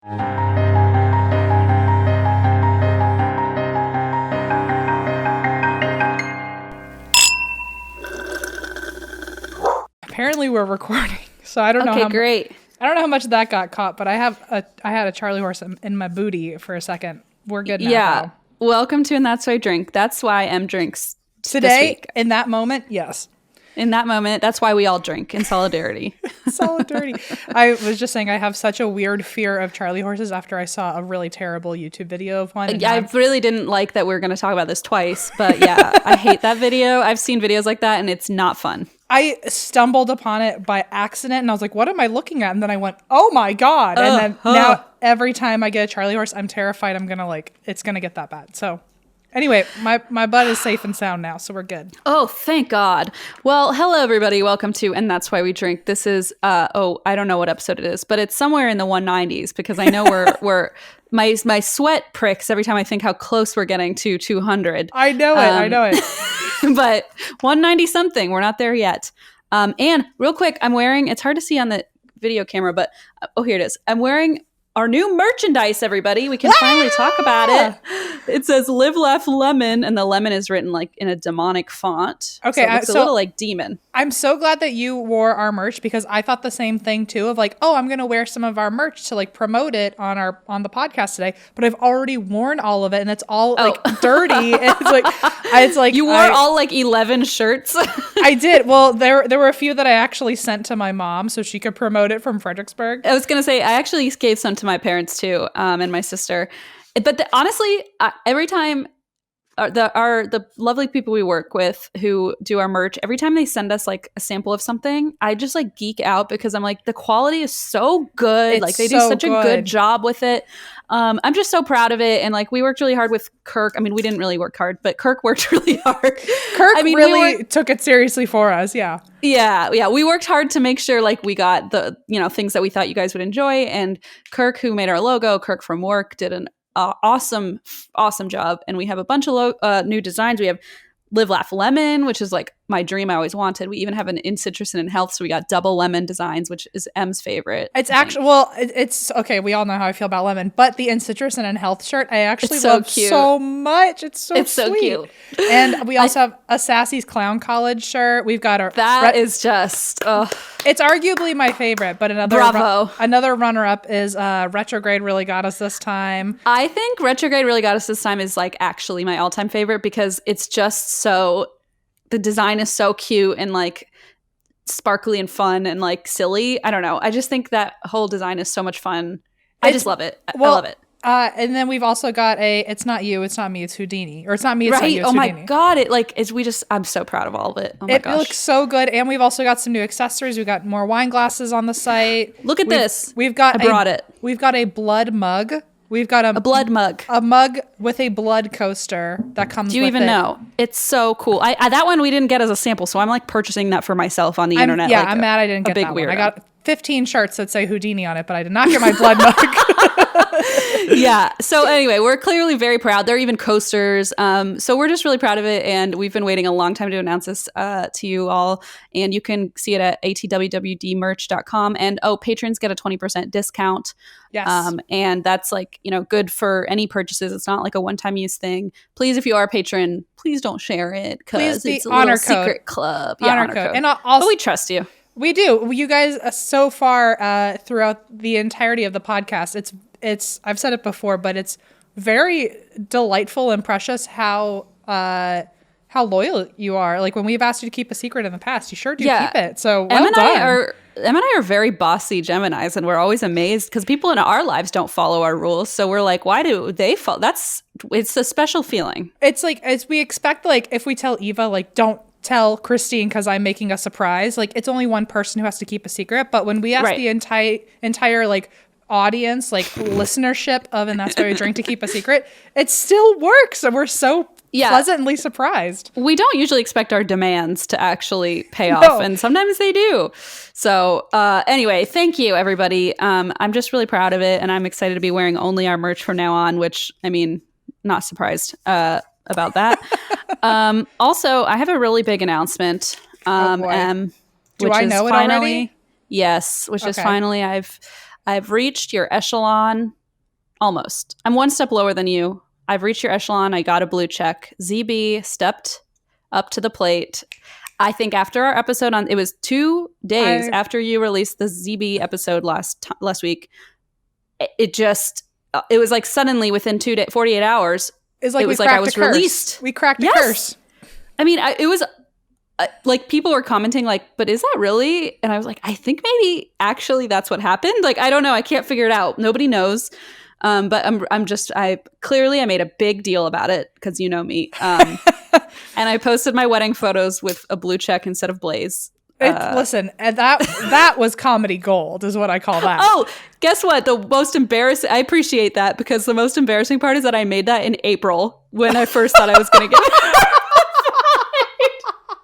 Apparently we're recording, so I don't know. Okay, great. I don't know how much that got caught, but I had a Charlie horse in my booty for a second. We're good now. Yeah. Though. Welcome to And That's Why I Drink. That's why M drinks today. This week. In that moment, yes. In that moment, that's why we all drink in solidarity. Solidarity. I was just saying I have such a weird fear of Charlie horses after I saw a really terrible YouTube video of one. I really didn't like that we were going to talk about this twice, but yeah, I hate that video. I've seen videos like that and it's not fun. I stumbled upon it by accident and I was like, what am I looking at? And then I went, oh my God. And then now every time I get a Charlie horse, I'm terrified it's going to get that bad. So anyway, my butt is safe and sound now, so we're good. Oh, thank God. Well, hello, everybody. Welcome to And That's Why We Drink. This is, I don't know what episode it is, but it's somewhere in the 190s because I know we're my sweat pricks every time I think how close we're getting to 200. I know it. But 190 something. We're not there yet. And real quick, I'm wearing, it's hard to see on the video camera, but here it is. I'm wearing our new merchandise, everybody. We can finally talk about it. It says Live, Laugh, Lemon, and the lemon is written like in a demonic font. Okay, so it looks a little like demon. I'm so glad that you wore our merch because I thought the same thing too of like, oh, I'm going to wear some of our merch to like promote it on the podcast today. But I've already worn all of it and it's all like dirty. It's like you wore all like 11 shirts. I did. Well, there were a few that I actually sent to my mom so she could promote it from Fredericksburg. I was going to say I actually gave some to my parents too, and my sister. But honestly, every time the lovely people we work with who do our merch, every time they send us like a sample of something, I just like geek out because I'm like, the quality is so good. It's like they do such a good job with it. I'm just so proud of it. And like we worked really hard with Kirk. I mean, we didn't really work hard, but Kirk worked really hard. Kirk really took it seriously for us. Yeah. Yeah. We worked hard to make sure like we got the, things that we thought you guys would enjoy. And Kirk, who made our logo, Kirk from work, did an awesome job. And we have a bunch of new designs. We have Live, Laugh, Lemon, which is like my dream I always wanted. We even have an In Citrus and in Health. So we got double lemon designs, which is M's favorite. It's actually, it's okay. We all know how I feel about lemon, but the In Citrus and in Health shirt, I actually love so much. It's so cute. And we also have a Sassy's Clown College shirt. We've got is just, it's arguably my favorite, but another runner-up is Retrograde really got us this time. I think Retrograde really got us this time is like actually my all-time favorite because it's just the design is so cute and like sparkly and fun and like silly. I don't know. I just think that whole design is so much fun. I just love it. I love it. And then we've also got it's not you, it's not me, it's Houdini. Or it's not me, it's not you, it's Houdini. Oh my God. I'm so proud of all of it. Oh my gosh. It looks so good. And we've also got some new accessories. We've got more wine glasses on the site. Look at this. I brought it. We've got a blood mug. We've got a blood mug. A mug with a blood coaster that comes with it. Do you even know? It's so cool. That one we didn't get as a sample, so I'm like purchasing that for myself on the internet. Yeah, I'm mad I didn't get that one. I got 15 shirts that say Houdini on it, but I did not get my blood mug. Yeah. So anyway, we're clearly very proud. There are even coasters. So we're just really proud of it. And we've been waiting a long time to announce this to you all. And you can see it at atwwdmerch.com. And patrons get a 20% discount. Yes. And that's like, good for any purchases. It's not like a one-time use thing. Please, if you are a patron, please don't share it because it's a little secret club. Yeah, honor code. And also, but we trust you. We do. You guys, so far throughout the entirety of the podcast, it's I've said it before, but it's very delightful and precious how loyal you are. Like when we've asked you to keep a secret in the past, you sure do keep it. So well Em and I are very bossy Geminis, and we're always amazed because people in our lives don't follow our rules. So we're like, why do they follow? It's a special feeling. It's like we expect, like if we tell Eva, like don't tell Christine because I'm making a surprise. Like it's only one person who has to keep a secret. But when we ask the entire like audience, like listenership of And That's Why We Drink to keep a secret, it still works. And we're so pleasantly surprised. We don't usually expect our demands to actually pay off, and sometimes they do. So anyway, thank you, everybody. I'm just really proud of it, and I'm excited to be wearing only our merch from now on, which, I mean, not surprised about that. Also, I have a really big announcement. Do I know it already? Yes, which is finally I've reached your echelon almost. I'm one step lower than you. I've reached your echelon. I got a blue check. ZB stepped up to the plate. I think after our episode it was 2 days after you released the ZB episode last week. It was like suddenly within 48 hours. It was like I was released. We cracked a curse. I mean, it was like people were commenting like, but is that really? And I was like, I think maybe actually that's what happened. Like, I don't know. I can't figure it out. Nobody knows. But I made a big deal about it because you know me. And I posted my wedding photos with a blue check instead of blaze. Listen, and that was comedy gold is what I call that. Oh, guess what? The most embarrassing, I appreciate that because the most embarrassing part is that I made that in April when I first thought I was going to get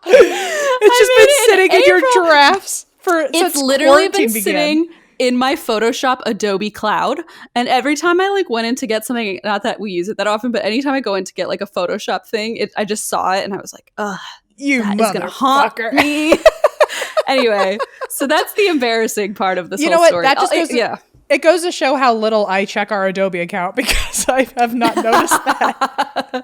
It's just been sitting in your drafts it's literally been sitting in my Photoshop Adobe Cloud. And every time I like went in to get something, not that we use it that often, but anytime I go in to get like a Photoshop thing, I just saw it and I was like, ugh, that is going to haunt me. Anyway, so that's the embarrassing part of this whole story. That just goes it goes to show how little I check our Adobe account because I have not noticed that.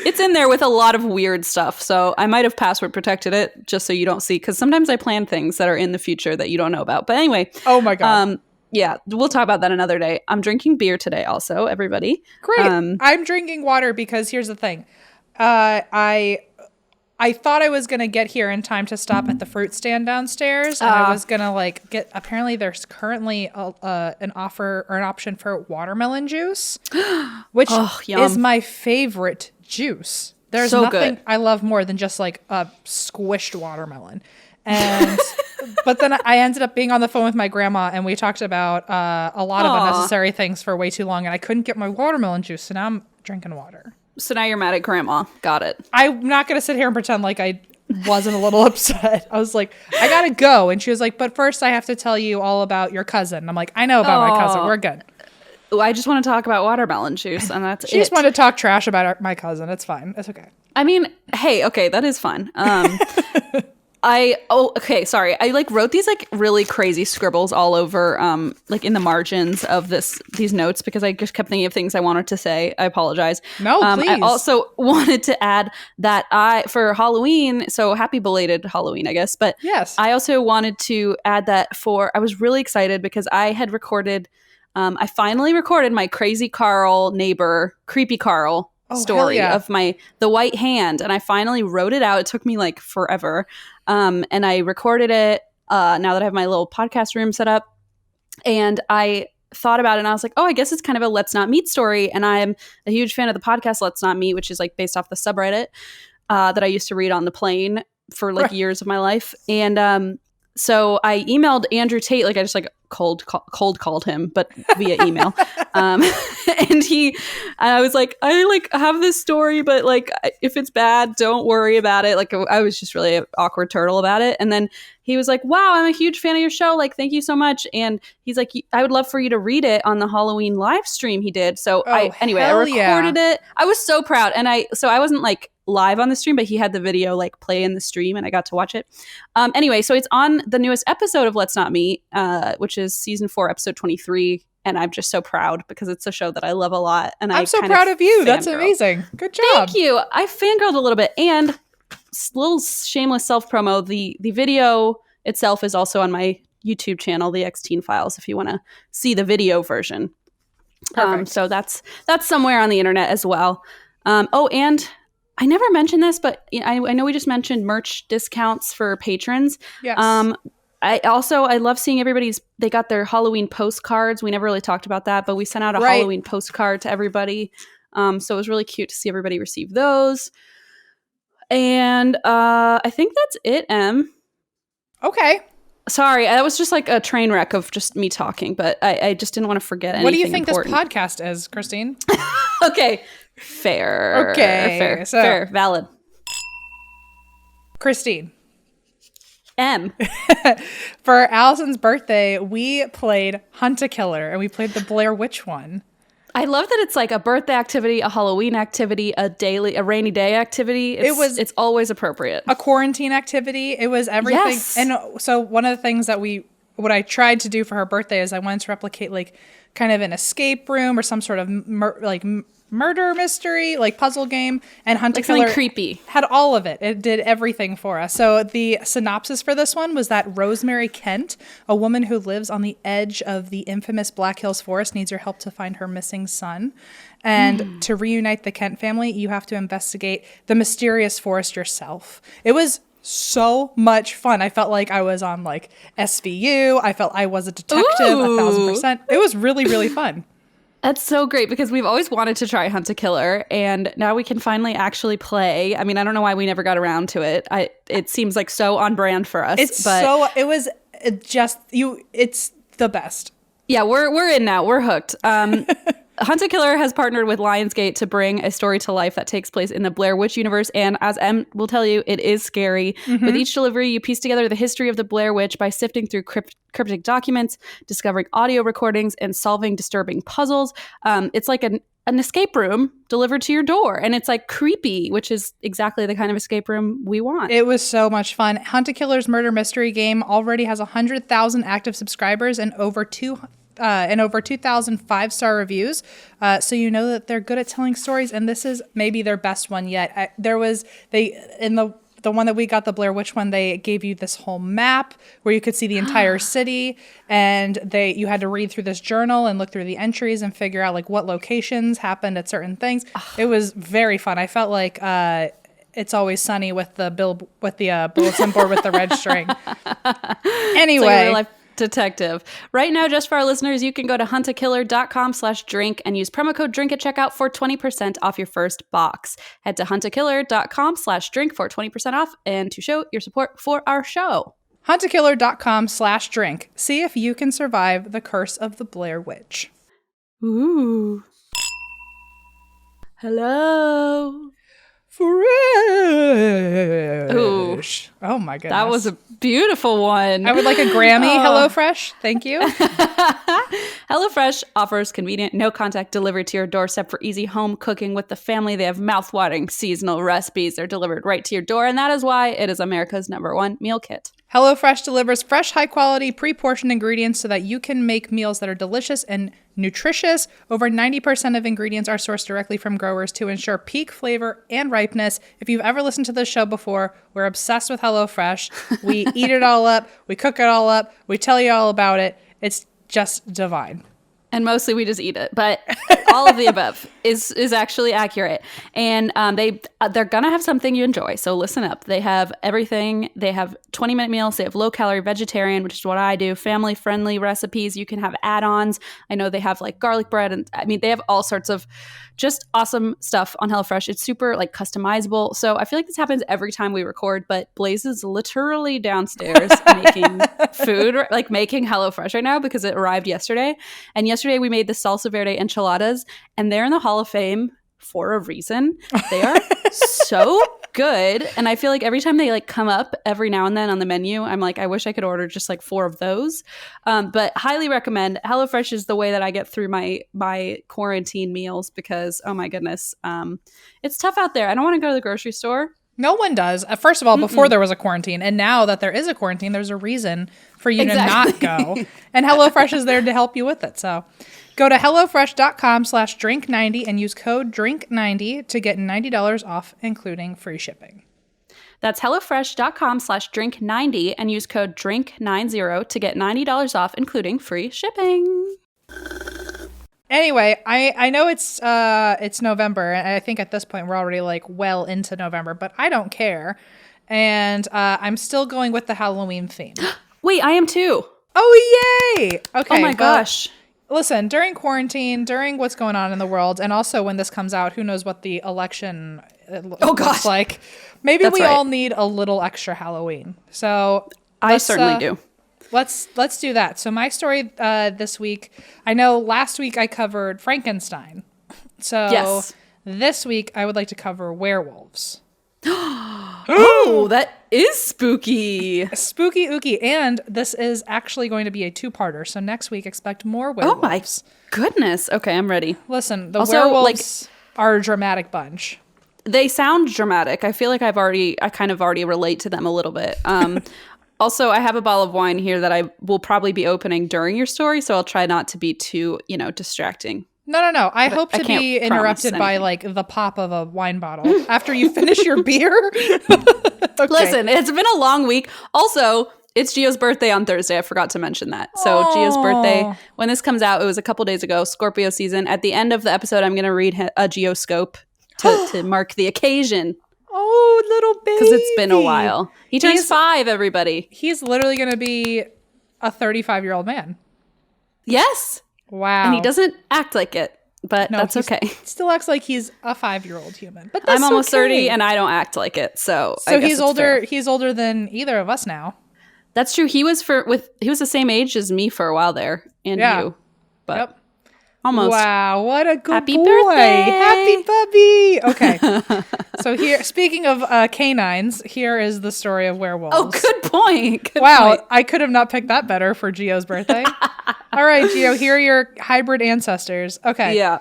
It's in there with a lot of weird stuff. So I might have password protected it just so you don't see. Because sometimes I plan things that are in the future that you don't know about. But anyway. Oh my God. Yeah, we'll talk about that another day. I'm drinking beer today also, everybody. Great. I'm drinking water because here's the thing. I thought I was going to get here in time to stop at the fruit stand downstairs. And I was going to get, apparently there's currently an offer or an option for watermelon juice, which is my favorite juice. There's nothing I love more than just like a squished watermelon. And, but then I ended up being on the phone with my grandma and we talked about a lot of unnecessary things for way too long. And I couldn't get my watermelon juice. So now I'm drinking water. So now you're mad at grandma. Got it. I'm not going to sit here and pretend like I wasn't a little upset. I was like, I got to go. And she was like, but first I have to tell you all about your cousin. I'm like, I know about my cousin. We're good. I just want to talk about watermelon juice and that's She just wanted to talk trash about my cousin. It's fine. It's okay. I mean, hey, okay, that is fun. Sorry. I like wrote these like really crazy scribbles all over like in the margins of these notes because I just kept thinking of things I wanted to say. I apologize. No, please. I also wanted to add that for Halloween, so happy belated Halloween, I guess. But yes, I also wanted to add that I was really excited because I had recorded, I finally recorded my crazy Carl neighbor, creepy Carl story of the white hand, and I finally wrote it out. It took me like forever. And I recorded it now that I have my little podcast room set up. And I thought about it and I was like, oh, I guess it's kind of a Let's Not Meet story. And I'm a huge fan of the podcast Let's Not Meet, which is like based off the subreddit that I used to read on the plane for like years of my life. And so I emailed Andrew Tate, like I just like cold called him, but via email. And I was like, I like have this story, but like if it's bad, don't worry about it. Like I was just really an awkward turtle about it. And then he was like, wow, I'm a huge fan of your show. Like, thank you so much. And he's like, I would love for you to read it on the Halloween live stream he did. So I recorded it. I was so proud. And I wasn't like live on the stream, but he had the video like play in the stream and I got to watch it. Anyway, so it's on the newest episode of Let's Not Meet, which is season 4, episode 23. And I'm just so proud because it's a show that I love a lot. And I'm so proud of you. That's amazing. Good job. Thank you. I fangirled a little bit. And little shameless self-promo, the video itself is also on my YouTube channel, the X-Teen Files, if you want to see the video version. So that's somewhere on the internet as well. And I never mentioned this, but I know we just mentioned merch discounts for patrons. Yes. I love seeing they got their Halloween postcards. We never really talked about that, but we sent out a Halloween postcard to everybody. So it was really cute to see everybody receive those. And I think that's it, Em. Okay. Sorry, that was just like a train wreck of just me talking, but I just didn't want to forget anything. What do you think important. This podcast is, Christine? Okay. Fair. Okay. Fair. Valid. Christine. M. For Allison's birthday, we played Hunt a Killer, and we played the Blair Witch one. I love that it's like a birthday activity, a Halloween activity, a rainy day activity. It's always appropriate. A quarantine activity. It was everything. Yes. And so one of the things that we what I tried to do for her birthday is I wanted to replicate like kind of an escape room or some sort of murder mystery, like puzzle game, and Hunt a Killer creepy. Had all of it. It did everything for us. So the synopsis for this one was that Rosemary Kent, a woman who lives on the edge of the infamous Black Hills Forest, needs your help to find her missing son. And to reunite the Kent family, you have to investigate the mysterious forest yourself. It was so much fun. I felt like I was on like SVU. I felt I was a detective 1,000%. It was really, really fun. That's so great because we've always wanted to try Hunt a Killer, and now we can finally actually play. I mean, I don't know why we never got around to it. It seems like so on brand for us. It's the best. Yeah, we're in now. We're hooked. Hunt a Killer has partnered with Lionsgate to bring a story to life that takes place in the Blair Witch universe. And as Em will tell you, it is scary. Mm-hmm. With each delivery, you piece together the history of the Blair Witch by sifting through cryptic documents, discovering audio recordings, and solving disturbing puzzles. It's like an escape room delivered to your door. And it's like creepy, which is exactly the kind of escape room we want. It was so much fun. Hunt a Killer's murder mystery game already has 100,000 active subscribers and over 2,000 5-star reviews. So you know that they're good at telling stories, and this is maybe their best one yet. The one that we got, the Blair Witch one, they gave you this whole map where you could see the entire city, and you had to read through this journal and look through the entries and figure out like what locations happened at certain things. It was very fun. I felt like It's Always Sunny with the bulletin board with the red string. Anyway. It's like detective. Right now, just for our listeners, you can go to huntakiller.com/drink and use promo code drink at checkout for 20% off your first box. Head to huntakiller.com/drink for 20% off and to show your support for our show. huntakiller.com/drink. See if you can survive the curse of the Blair Witch. Ooh. Hello. Fresh. Ooh. Oh my goodness. That was a beautiful one. I would like a Grammy. HelloFresh. Thank you. HelloFresh offers convenient, no-contact delivery to your doorstep for easy home cooking with the family. They have mouth-watering seasonal recipes. They're delivered right to your door, and that is why it is America's #1 meal kit. HelloFresh delivers fresh, high-quality, pre-portioned ingredients so that you can make meals that are delicious and nutritious. Over 90% of ingredients are sourced directly from growers to ensure peak flavor and ripeness. If you've ever listened to this show before, we're obsessed with HelloFresh. We eat it all up. We cook it all up. We tell you all about it. It's just divine. And mostly we just eat it, but all of the above is actually accurate. And they're gonna have something you enjoy. So listen up. They have everything. They have 20-minute meals. They have low-calorie vegetarian, which is what I do. Family-friendly recipes. You can have add-ons. I know they have like garlic bread, and I mean they have all sorts of just awesome stuff on HelloFresh. It's super like customizable. So I feel like this happens every time we record, but Blaze is literally downstairs making food, like making HelloFresh right now because it arrived yesterday. And yesterday we made the Salsa Verde Enchiladas, and they're in the Hall of Fame for a reason. They are so good. And I feel like every time they like come up every now and then on the menu, I'm like, I wish I could order just like 4 of those. But highly recommend. HelloFresh is the way that I get through my quarantine meals because, oh my goodness, it's tough out there. I don't want to go to the grocery store. No one does. First of all, before there was a quarantine, and now that there is a quarantine, there's a reason for you to not go. And HelloFresh is there to help you with it. So go to HelloFresh.com/drink90 and use code drink90 to get $90 off, including free shipping. That's HelloFresh.com/drink90 and use code drink90 to get $90 off, including free shipping. Anyway, I know it's November, and I think at this point we're already like well into November, but I don't care. And I'm still going with the Halloween theme. Wait, I am too. Oh, yay! Okay. Oh my gosh. Listen, during quarantine, during what's going on in the world, and also when this comes out, who knows what the election looks like. Maybe we all need a little extra Halloween. So I certainly do. Let's do that. So my story this week, I know last week I covered Frankenstein. So this week I would like to cover werewolves. Oh, that is spooky. Spooky ooky. And this is actually going to be a 2-parter. So next week expect more werewolves. Oh my goodness. Okay, I'm ready. Listen, the werewolves are a dramatic bunch. They sound dramatic. I feel like I kind of already relate to them a little bit. Also, I have a bottle of wine here that I will probably be opening during your story, so I'll try not to be too, distracting. No. I hope to be interrupted by like the pop of a wine bottle after you finish your beer. Okay. Listen, it's been a long week. Also, it's Gio's birthday on Thursday. I forgot to mention that. So Gio's birthday, when this comes out, it was a couple days ago, Scorpio season. At the end of the episode, I'm going to read a Geoscope to mark the occasion. Oh, little baby. Because it's been a while. He turns 5, everybody. He's literally going to be a 35-year-old man. Yes. Wow. And he doesn't act like it, but that's okay. He still acts like he's a 5-year-old human. But I'm almost 30 and I don't act like it. So I guess he's older. Fair. He's older than either of us now. That's true. He was the same age as me for a while there, and you. But almost. Wow, what a good Happy boy. Birthday. Happy puppy. Okay. So here, speaking of canines, here is the story of werewolves. Oh, good point. Good wow, point. I could have not picked that better for Gio's birthday. All right, Gio, here are your hybrid ancestors. Okay. Yeah.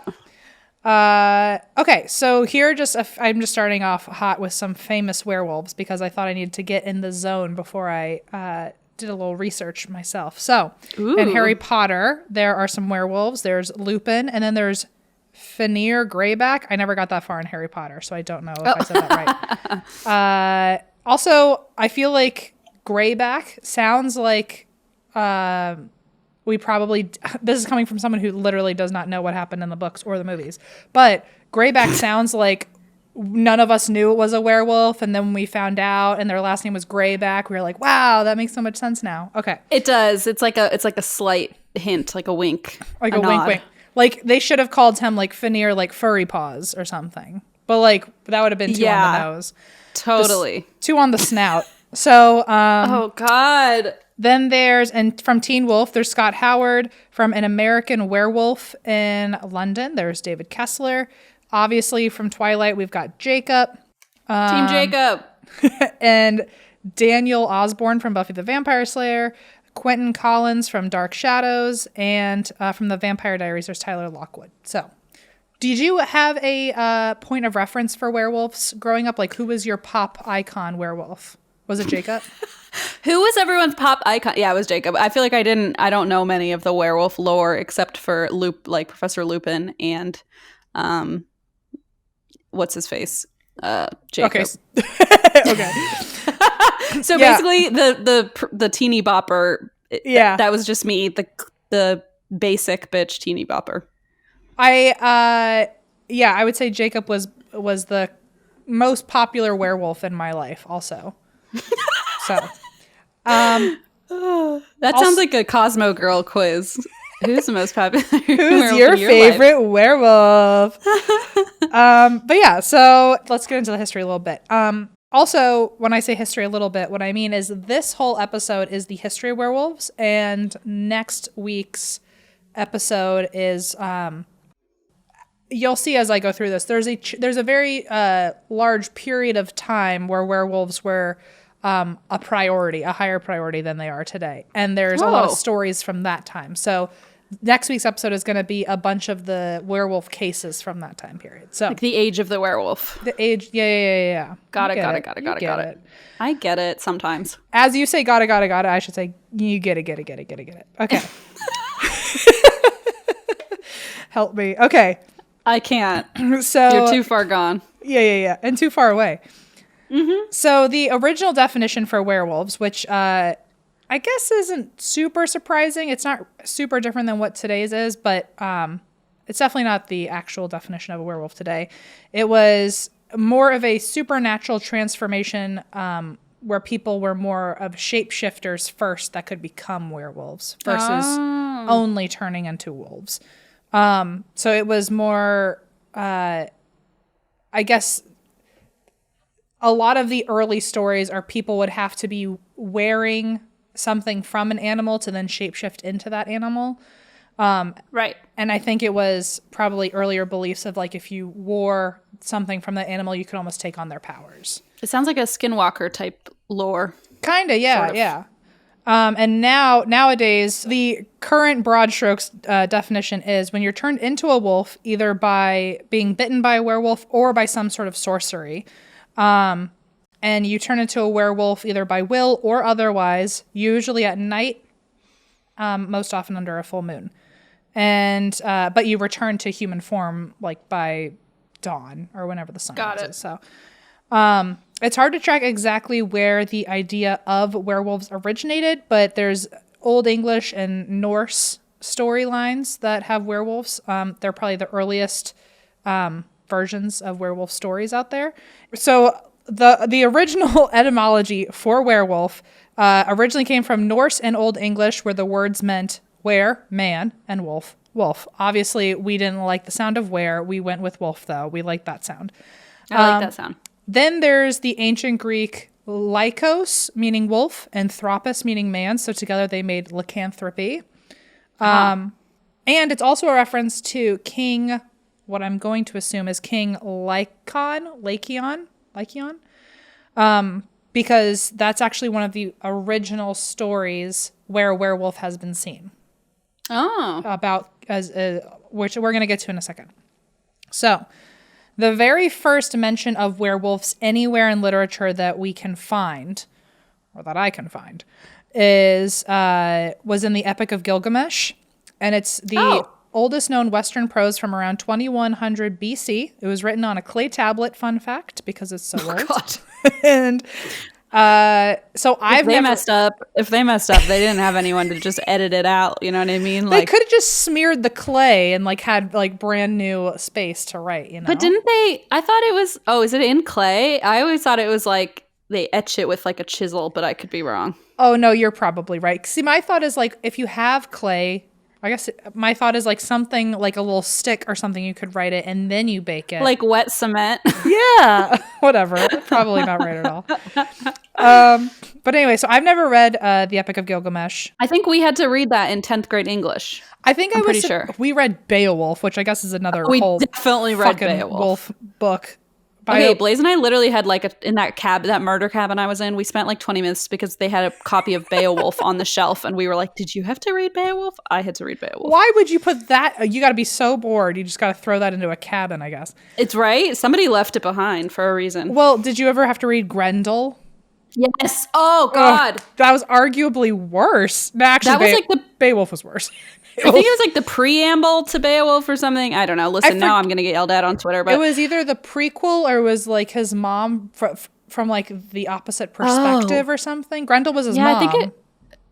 Okay, so here I'm just starting off hot with some famous werewolves because I thought I needed to get in the zone before I did a little research myself. So in Harry Potter, there are some werewolves. There's Lupin, and then there's Fenrir Greyback. I never got that far in Harry Potter, so I don't know if I said that right. Also, I feel like Greyback sounds like this is coming from someone who literally does not know what happened in the books or the movies, but Greyback sounds like none of us knew it was a werewolf, and then when we found out and their last name was Greyback, we were like, wow, that makes so much sense now. Okay. It does. It's like a slight hint, like a wink. Like a wink. Like they should have called him like Fenrir, like Furry Paws or something. But like that would have been 2 on the nose. Totally. Just 2 on the snout. So oh God. Then and from Teen Wolf, there's Scott Howard. From An American Werewolf in London, there's David Kessler. Obviously, from Twilight, we've got Jacob. Team Jacob. And Daniel Osborne from Buffy the Vampire Slayer. Quentin Collins from Dark Shadows. And from The Vampire Diaries, there's Tyler Lockwood. So, did you have a point of reference for werewolves growing up? Like, who was your pop icon werewolf? Was it Jacob? Who was everyone's pop icon? Yeah, it was Jacob. I feel like I don't know many of the werewolf lore except for Professor Lupin and what's his face? Jacob. Okay. So basically the teeny bopper, that was just me, the basic bitch teeny bopper. I would say Jacob was the most popular werewolf in my life also. So, that sounds like a Cosmo Girl quiz. Who's the most popular? Who's your favorite werewolf? But yeah, so let's get into the history a little bit. Also, when I say history a little bit, what I mean is this whole episode is the history of werewolves, and next week's episode is you'll see as I go through this. There's a very large period of time where werewolves were a priority, a higher priority than they are today. And there's a lot of stories from that time. So next week's episode is going to be a bunch of the werewolf cases from that time period. So like the age of the werewolf. The age, yeah. Got it. I get it sometimes. As you say, got it, I should say, you get it. Okay. Help me. Okay. I can't. So you're too far gone. Yeah. And too far away. Mm-hmm. So the original definition for werewolves, which I guess isn't super surprising. It's not super different than what today's is, but it's definitely not the actual definition of a werewolf today. It was more of a supernatural transformation where people were more of shapeshifters first that could become werewolves versus only turning into wolves. So it was more, I guess, a lot of the early stories are people would have to be wearing something from an animal to then shapeshift into that animal. Right. And I think it was probably earlier beliefs of like if you wore something from the animal, you could almost take on their powers. It sounds like a skinwalker type lore. Kind of, yeah, sort of. Yeah. And nowadays, the current broad strokes definition is when you're turned into a wolf, either by being bitten by a werewolf or by some sort of sorcery. And you turn into a werewolf either by will or otherwise, usually at night, most often under a full moon. And but you return to human form like by dawn or whenever the sun rises. So it's hard to track exactly where the idea of werewolves originated, but there's Old English and Norse storylines that have werewolves. They're probably the earliest versions of werewolf stories out there. So the original etymology for werewolf originally came from Norse and Old English, where the words meant were, man, and wolf, wolf. Obviously, we didn't like the sound of were. We went with wolf, though. We like that sound. I like that sound. Then there's the ancient Greek Lycos, meaning wolf, and Thropos, meaning man. So together they made lycanthropy. And it's also a reference to King, what I'm going to assume is King Lycaon, because that's actually one of the original stories where a werewolf has been seen. Oh. About which we're going to get to in a second. So, the very first mention of werewolves anywhere in literature that we can find, or that I can find, was in the Epic of Gilgamesh, and it's the oldest known Western prose from around 2100 BC. It was written on a clay tablet, fun fact, because it's so old. God. And so If they messed up, they didn't have anyone to just edit it out. You know what I mean? They could have just smeared the clay and had brand new space to write, you know? But didn't they? I thought it was, is it in clay? I always thought it was they etch it with a chisel, but I could be wrong. Oh, no, you're probably right. See, my thought is if you have clay, I guess my thought is something like a little stick or something, you could write it and then you bake it. Like wet cement. Yeah, whatever. Probably not right at all. But anyway, so I've never read the Epic of Gilgamesh. I think we had to read that in 10th grade English. I'm pretty sure. We read Beowulf, which I guess is another whole definitely read Beowulf wolf book. Okay, Blaze and I literally had in that murder cabin I was in, we spent 20 minutes because they had a copy of Beowulf on the shelf, and we were like, did you have to read Beowulf? I had to read Beowulf. Why would you put that? You got to be so bored. You just got to throw that into a cabin, I guess. It's right. Somebody left it behind for a reason. Well, did you ever have to read Grendel? Yes. Oh, God. That was arguably worse. No, actually, that was Beowulf was worse. I think it was the preamble to Beowulf or something. I don't know. Listen, now I'm going to get yelled at on Twitter. But it was either the prequel or it was his mom from the opposite perspective or something. Grendel was his mom. I think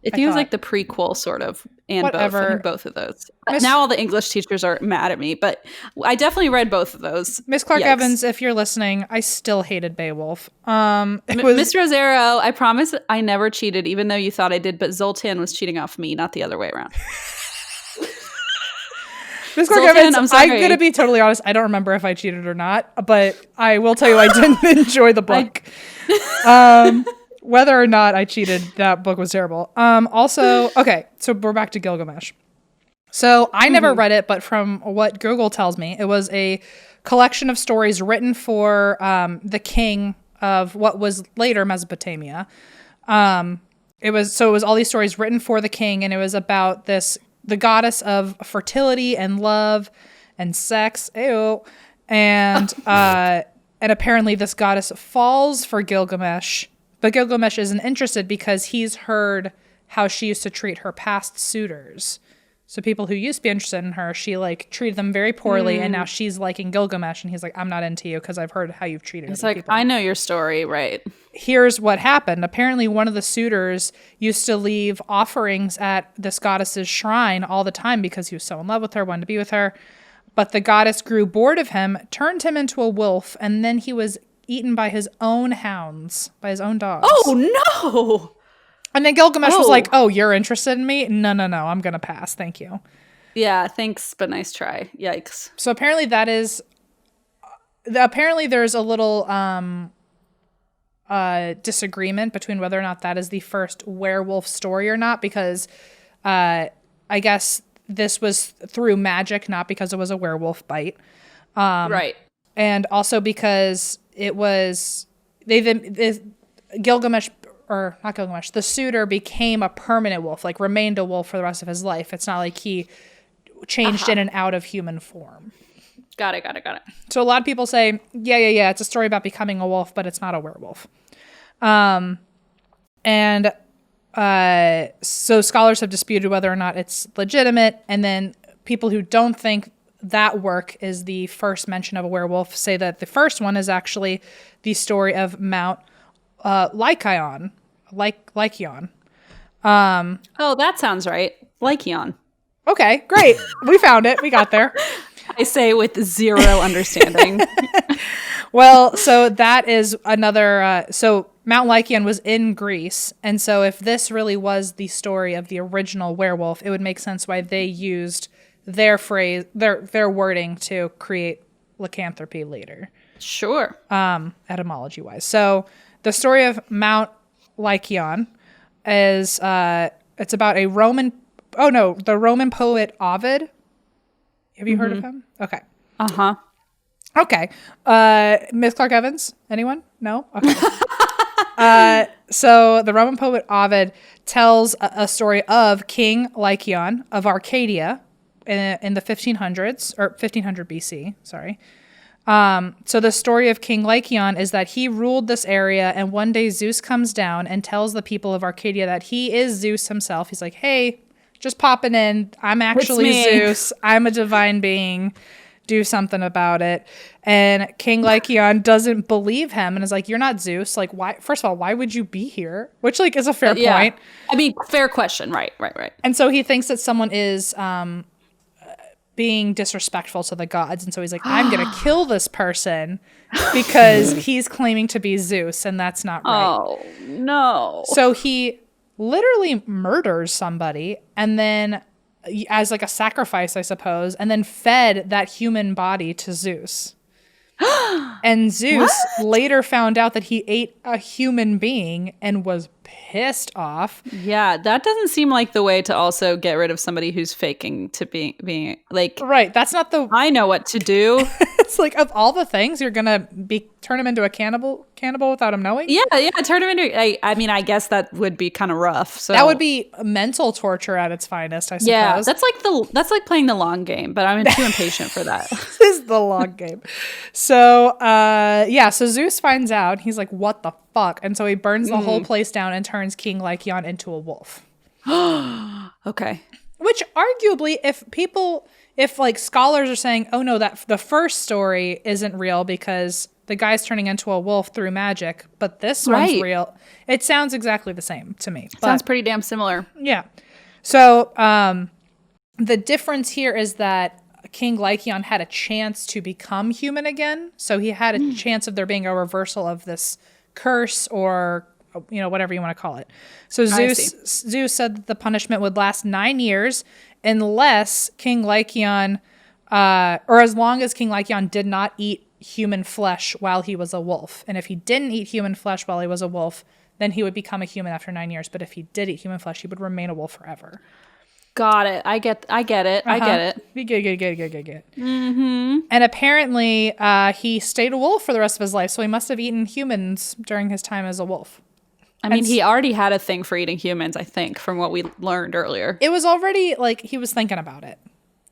it was the prequel sort of, and whatever. Both. I think both of those. Now all the English teachers are mad at me, but I definitely read both of those. Miss Clark Evans, if you're listening, I still hated Beowulf. Miss Rosero, I promise I never cheated, even though you thought I did, but Zoltan was cheating off me, not the other way around. Miss Clark Evans, I'm going to be totally honest. I don't remember if I cheated or not, but I will tell you I didn't enjoy the book. Whether or not I cheated, that book was terrible. Also, okay, so we're back to Gilgamesh. So I never read it, but from what Google tells me, it was a collection of stories written for the king of what was later Mesopotamia. It was all these stories written for the king, and it was about the goddess of fertility and love and sex. Ew. And apparently this goddess falls for Gilgamesh, but Gilgamesh isn't interested because he's heard how she used to treat her past suitors. So people who used to be interested in her, she treated them very poorly, and now she's liking Gilgamesh, and he's like, I'm not into you because I've heard how you've treated other people. I know your story, right? Here's what happened. Apparently one of the suitors used to leave offerings at this goddess's shrine all the time because he was so in love with her, wanted to be with her. But the goddess grew bored of him, turned him into a wolf, and then he was eaten by his own hounds, by his own dogs. Oh, no! And then Gilgamesh was like, oh, you're interested in me? No, I'm going to pass. Thank you. Yeah, thanks, but nice try. Yikes. So apparently there's a little disagreement between whether or not that is the first werewolf story or not, because I guess this was through magic, not because it was a werewolf bite. Right. And also because it was, Gilgamesh, or not Gilgamesh, the suitor became a permanent wolf, remained a wolf for the rest of his life. It's not like he changed in and out of human form. Got it. So a lot of people say, yeah, it's a story about becoming a wolf, but it's not a werewolf. And so scholars have disputed whether or not it's legitimate. And then people who don't think that work is the first mention of a werewolf say that the first one is actually the story of Mount Lycaon. Lycaon. Oh, that sounds right. Lycaon. Okay, great. We found it. We got there. I say with zero understanding. Well, so that is another. So Mount Lycaon was in Greece, and so if this really was the story of the original werewolf, it would make sense why they used their phrase, their wording to create lycanthropy later. Sure. Etymology wise. So the story of Mount Lycaon is it's about the Roman poet Ovid. Have you heard of him? Okay. Uh-huh. Okay. Miss Clark Evans? Anyone? No? Okay. So the Roman poet Ovid tells a story of King Lycaon of Arcadia in the 1500s, or 1500 BC, sorry. So the story of King Lycaon is that he ruled this area, and one day Zeus comes down and tells the people of Arcadia that he is Zeus himself. He's like, hey, just popping in. I'm actually Zeus. I'm a divine being. Do something about it. And King Lycaon doesn't believe him and is like, you're not Zeus. Like, why? First of all, why would you be here? Which, like, is a fair point. I mean, fair question. Right. And so he thinks that someone is being disrespectful to the gods. And so he's like, I'm going to kill this person because he's claiming to be Zeus, and that's not right. Oh, no. So he literally murders somebody and then as like a sacrifice, I suppose, and then fed that human body to Zeus. And Zeus later found out that he ate a human being and was pissed off. Yeah, that doesn't seem like the way to also get rid of somebody who's faking to being like. Right, that's not the. I know what to do. It's like, of all the things, you're gonna turn him into a cannibal without him knowing. Yeah, turn him into. I mean, I guess that would be kind of rough. So that would be mental torture at its finest, I suppose. Yeah, that's like playing the long game, but I'm too impatient for that. This is the long game. So so Zeus finds out. He's like, what the fuck? And so he burns the whole place down and turns King Lycaon into a wolf. Okay. Which arguably, if like scholars are saying, oh no, that the first story isn't real because the guy's turning into a wolf through magic, but this one's real. It sounds exactly the same to me. Sounds pretty damn similar. Yeah. So the difference here is that King Lycaon had a chance to become human again. So he had a chance of there being a reversal of this curse, or whatever you want to call it. So Zeus said that the punishment would last 9 years unless King Lycaon, or as long as King Lycaon did not eat human flesh while he was a wolf. And if he didn't eat human flesh while he was a wolf, then he would become a human after 9 years. But if he did eat human flesh, he would remain a wolf forever. Got it. I get it. I get it. Good. Mm-hmm. And apparently he stayed a wolf for the rest of his life, so he must have eaten humans during his time as a wolf. I mean, he already had a thing for eating humans, I think, from what we learned earlier. It was already, like, he was thinking about it.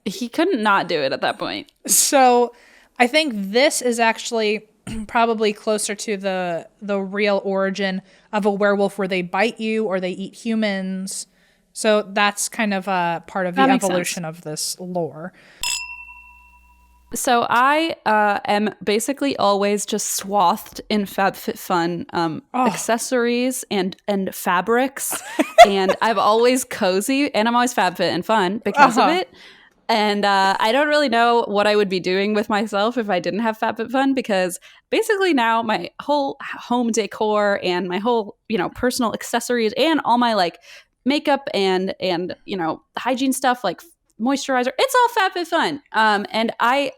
He couldn't not do it at that point. So I think this is actually probably closer to the real origin of a werewolf, where they bite you or they eat humans. So that's kind of a part of the evolution of this lore. So I am basically always just swathed in FabFitFun accessories and fabrics. And I'm always cozy, and I'm always FabFit and fun because of it. And I don't really know what I would be doing with myself if I didn't have FabFitFun, because basically now my whole home decor and my whole, personal accessories and all my like makeup and hygiene stuff, like moisturizer, it's all FabFitFun. And I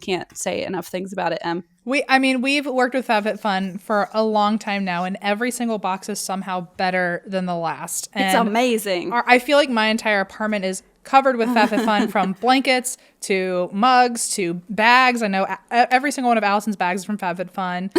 can't say enough things about it. We've worked with FabFitFun for a long time now, and every single box is somehow better than the last. And it's amazing. I feel like my entire apartment is covered with FabFitFun, from blankets to mugs to bags. I know every single one of Allison's bags is from FabFitFun.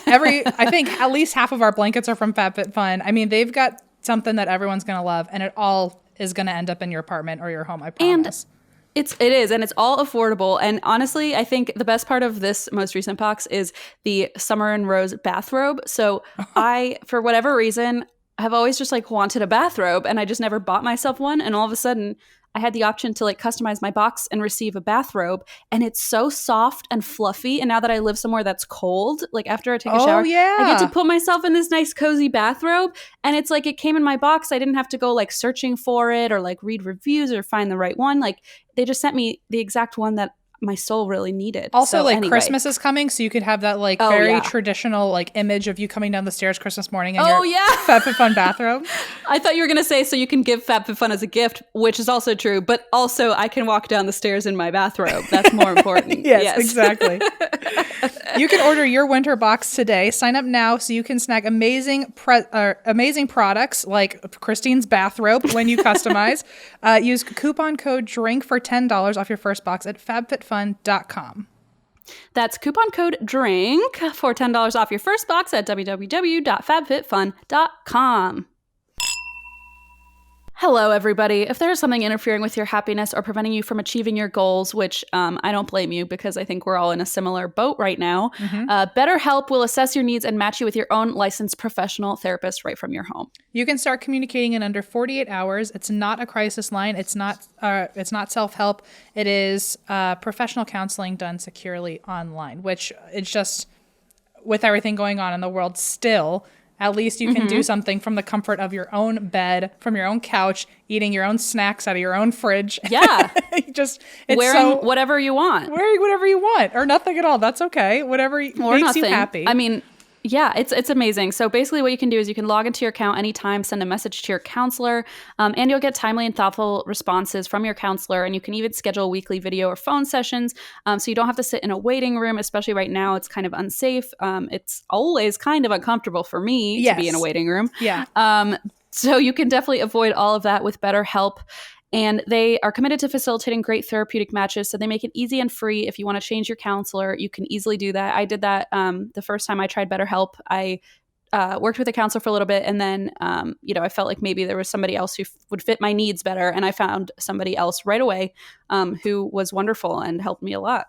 I think at least half of our blankets are from FabFitFun. I mean, they've got something that everyone's going to love, and it all is going to end up in your apartment or your home, I promise. It is, and it's all affordable. And honestly, I think the best part of this most recent box is the Summer and Rose bathrobe. So I, for whatever reason, have always just like wanted a bathrobe, and I just never bought myself one. And all of a sudden, I had the option to like customize my box and receive a bathrobe, and it's so soft and fluffy. And now that I live somewhere that's cold, like after I take a shower, I get to put myself in this nice cozy bathrobe. And it's like it came in my box. I didn't have to go like searching for it or like read reviews or find the right one. Like they just sent me the exact one that my soul really needed. Also, so, like anyway. Christmas is coming, so you could have that like very traditional like image of you coming down the stairs Christmas morning in your FabFitFun bathrobe. I thought you were gonna say so you can give FabFitFun as a gift, which is also true, but also I can walk down the stairs in my bathrobe. That's more important. Yes, exactly. You can order your winter box today. Sign up now so you can snag amazing products like Christine's bathrobe when you customize. Use coupon code DRINK for $10 off your first box at FabFitFun.com. That's coupon code DRINK for $10 off your first box at www.fabfitfun.com. Hello, everybody. If there's something interfering with your happiness or preventing you from achieving your goals, which I don't blame you because I think we're all in a similar boat right now, BetterHelp will assess your needs and match you with your own licensed professional therapist right from your home. You can start communicating in under 48 hours. It's not a crisis line. It's not self-help. It is professional counseling done securely online, which it's just with everything going on in the world still. At least you can do something from the comfort of your own bed, from your own couch, eating your own snacks out of your own fridge. Yeah. It's wearing whatever you want. Wearing whatever you want or nothing at all. That's okay. Whatever makes you happy. I mean, yeah, it's amazing. So basically what you can do is you can log into your account anytime, send a message to your counselor, and you'll get timely and thoughtful responses from your counselor. And you can even schedule weekly video or phone sessions. So you don't have to sit in a waiting room, especially right now. It's kind of unsafe. It's always kind of uncomfortable for me to be in a waiting room. Yeah. So you can definitely avoid all of that with BetterHelp. And they are committed to facilitating great therapeutic matches. So they make it easy and free. If you want to change your counselor, you can easily do that. I did that the first time I tried BetterHelp. I worked with a counselor for a little bit. And then, I felt like maybe there was somebody else who would fit my needs better. And I found somebody else right away who was wonderful and helped me a lot.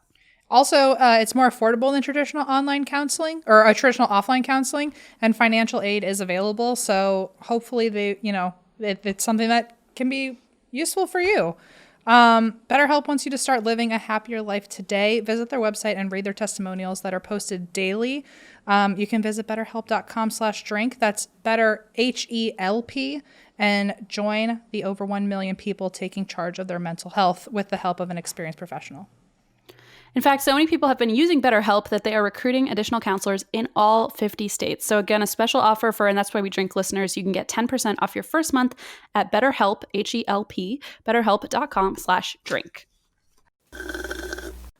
Also, it's more affordable than traditional online counseling or traditional offline counseling. And financial aid is available. So hopefully it's something that can be useful for you. BetterHelp wants you to start living a happier life today. Visit their website and read their testimonials that are posted daily. You can visit betterhelp.com/drink. That's better HELP, and join the over 1 million people taking charge of their mental health with the help of an experienced professional. In fact, so many people have been using BetterHelp that they are recruiting additional counselors in all 50 states. So again, a special offer for And That's Why We Drink listeners. You can get 10% off your first month at BetterHelp, HELP, betterhelp.com/drink.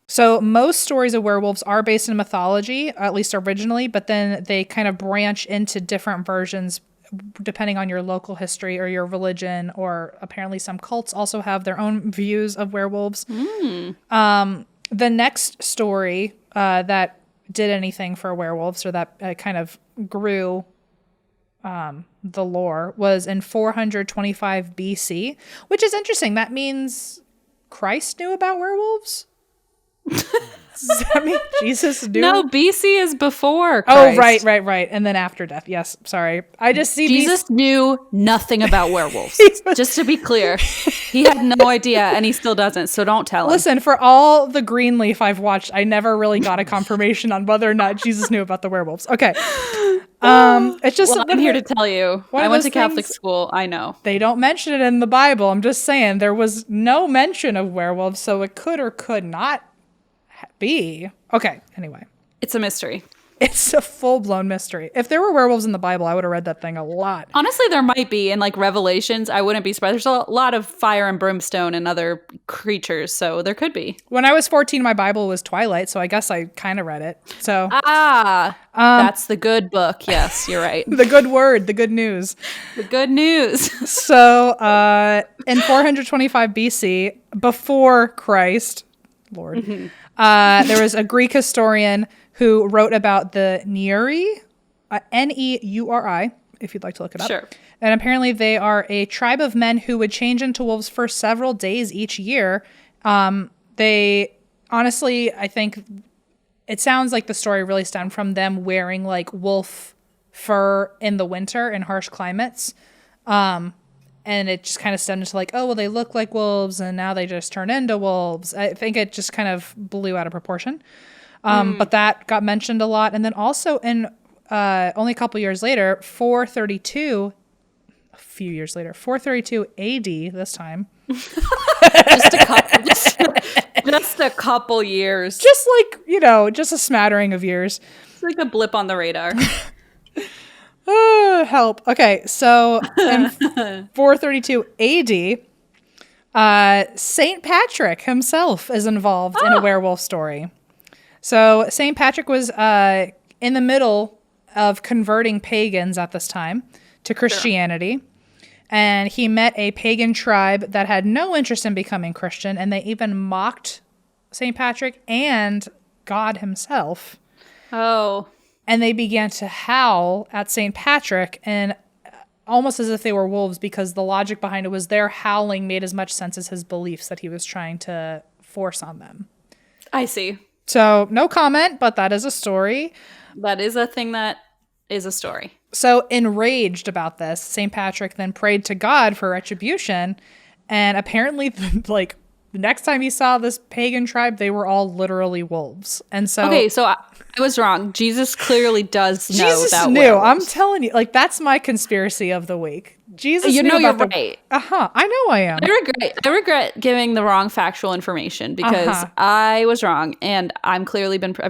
So most stories of werewolves are based in mythology, at least originally, but then they kind of branch into different versions depending on your local history or your religion, or apparently some cults also have their own views of werewolves. The next story that did anything for werewolves or that kind of grew the lore was in 425 BC, which is interesting. That means Christ knew about werewolves? Does that mean Jesus knew? No, BC is before Christ. Oh, right. And then after death. Yes, sorry. I just see Jesus knew nothing about werewolves. Just to be clear. He had no idea, and he still doesn't, so don't tell him. Listen, for all the Greenleaf I've watched, I never really got a confirmation on whether or not Jesus knew about the werewolves. Okay. It's just I'm here to tell you. I went to Catholic school. I know. They don't mention it in the Bible. I'm just saying there was no mention of werewolves, so it could or could not be. Okay, anyway. It's a mystery. It's a full-blown mystery. If there were werewolves in the Bible, I would have read that thing a lot. Honestly, there might be. In like Revelations, I wouldn't be surprised. There's a lot of fire and brimstone and other creatures, so there could be. When I was 14, my Bible was Twilight, so I guess I kind of read it. So that's the good book. Yes, you're right. The good word, the good news. The good news. So in 425 BC, before Christ, Lord, there was a Greek historian who wrote about the Neuri, Neuri, if you'd like to look it up. Sure. And apparently they are a tribe of men who would change into wolves for several days each year. They honestly, I think it sounds like the story really stemmed from them wearing like wolf fur in the winter in harsh climates. And it just kind of stemmed into like, oh, well, they look like wolves and now they just turn into wolves. I think it just kind of blew out of proportion. But that got mentioned a lot. And then also in only a couple years later, 432 AD this time. just a couple years. Just like, just a smattering of years. It's like a blip on the radar. Help. Okay, so in 432 AD, St. Patrick himself is involved in a werewolf story. So St. Patrick was in the middle of converting pagans at this time to Christianity. Sure. And he met a pagan tribe that had no interest in becoming Christian, and they even mocked St. Patrick and God himself. Oh. And they began to howl at St. Patrick, and almost as if they were wolves, because the logic behind it was their howling made as much sense as his beliefs that he was trying to force on them. I see. So no comment, but that is a story. That is a thing that is a story. So enraged about this, St. Patrick then prayed to God for retribution. And apparently, like, the next time he saw this pagan tribe, they were all literally wolves. And so... Okay, so I was wrong. Jesus clearly does know Jesus about knew. werewolves. I'm telling you. Like, that's my conspiracy of the week. Jesus knew you're about right. I know I am. I regret giving the wrong factual information because I was wrong, and I've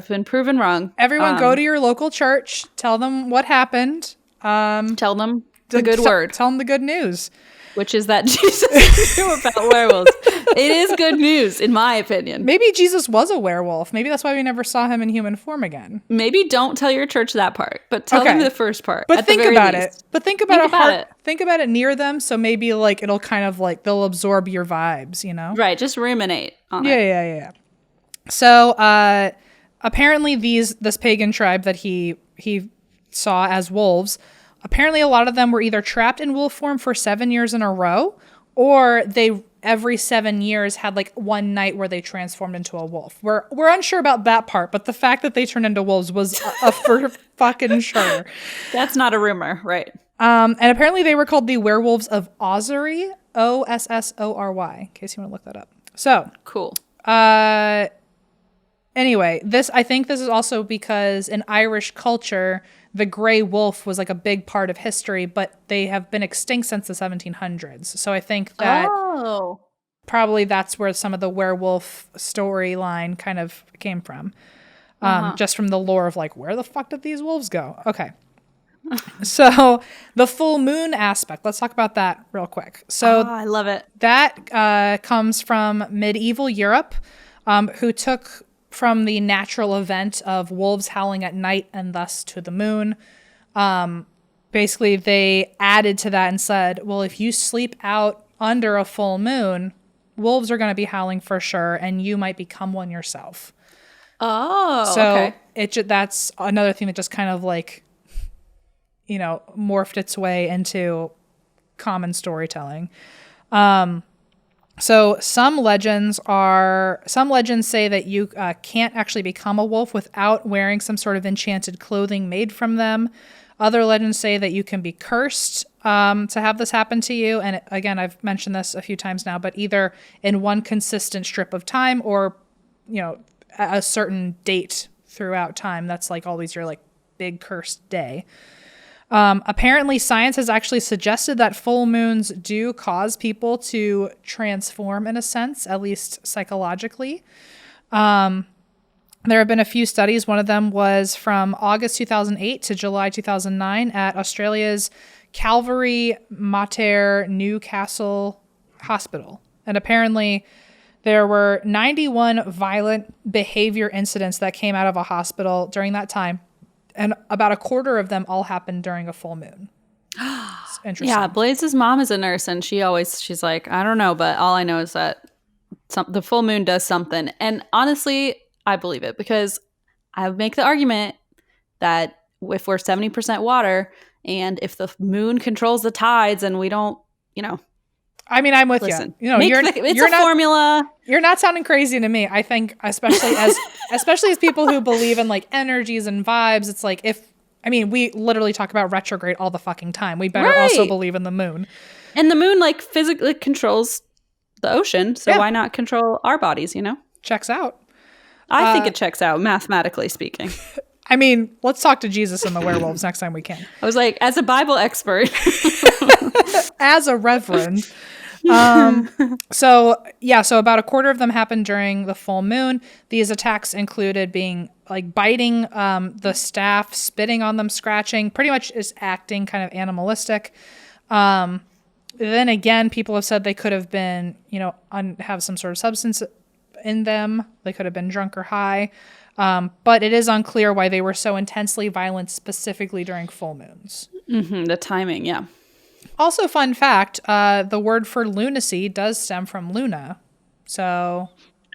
been proven wrong. Everyone go to your local church. Tell them what happened. Tell them the good word. Tell them the good news. Which is that Jesus knew about werewolves. It is good news, in my opinion. Maybe Jesus was a werewolf. Maybe that's why we never saw him in human form again. Maybe don't tell your church that part, but tell them the first part. But think about it. But think about it. Think about it near them, so maybe like it'll kind of like they'll absorb your vibes, Right. Just ruminate on it. Yeah. So apparently this pagan tribe that he saw as wolves. Apparently, a lot of them were either trapped in wolf form for 7 years in a row, or they every 7 years had like one night where they transformed into a wolf. We're unsure about that part, but the fact that they turned into wolves was for fucking sure. That's not a rumor, right? And apparently, they were called the Werewolves of Ossory, Ossory, in case you want to look that up. So cool. Anyway, I think this is also because in Irish culture, the gray wolf was like a big part of history, but they have been extinct since the 1700s. So I think that probably that's where some of the werewolf storyline kind of came from. Just from the lore of like, where the fuck did these wolves go? Okay. So the full moon aspect, let's talk about that real quick. So I love it. That comes from medieval Europe, who took from the natural event of wolves howling at night and thus to the moon. Basically, they added to that and said, well, if you sleep out under a full moon, wolves are going to be howling for sure, and you might become one yourself. Oh, so okay. That's another thing that just kind of like, morphed its way into common storytelling. So some legends say that you can't actually become a wolf without wearing some sort of enchanted clothing made from them. Other legends say that you can be cursed to have this happen to you. And again, I've mentioned this a few times now, but either in one consistent strip of time or, a certain date throughout time. That's like always your like big cursed day. Apparently, science has actually suggested that full moons do cause people to transform in a sense, at least psychologically. There have been a few studies. One of them was from August 2008 to July 2009 at Australia's Calvary Mater Newcastle Hospital. And apparently, there were 91 violent behavior incidents that came out of a hospital during that time. And about a quarter of them all happened during a full moon. It's interesting. Yeah, Blaze's mom is a nurse, and she's like, I don't know, but all I know is that the full moon does something. And honestly, I believe it because I make the argument that if we're 70% water, and if the moon controls the tides, and we don't, I mean, I'm with Listen, you. You know, it's a formula. You're not sounding crazy to me. I think, especially as people who believe in like energies and vibes, it's like we literally talk about retrograde all the fucking time. We better also believe in the moon. And the moon like physically controls the ocean, so why not control our bodies? You know, checks out. I think it checks out, mathematically speaking. I mean, let's talk to Jesus and the werewolves next time we can. I was like, as a Bible expert, as a reverend. So about a quarter of them happened during the full moon. These attacks included being like biting the staff, spitting on them, scratching, pretty much is acting kind of animalistic. Then again, people have said they could have been, have some sort of substance in them. They could have been drunk or high. But it is unclear why they were so intensely violent specifically during full moons. Mm-hmm, the timing, yeah. Also, fun fact, the word for lunacy does stem from Luna. So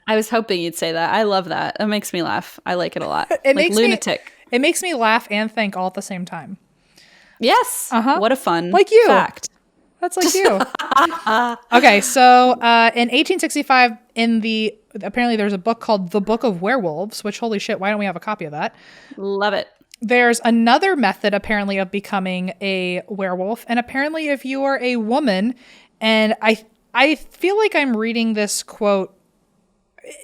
I was hoping you'd say that. I love that. It makes me laugh. I like it a lot. It like lunatic. It makes me laugh and think all at the same time. Yes. What a fun fact. That's like you. Okay, so in 1865, apparently there's a book called The Book of Werewolves, which, holy shit, why don't we have a copy of that? Love it. There's another method, apparently, of becoming a werewolf. And apparently, if you are a woman, and I feel like I'm reading this quote,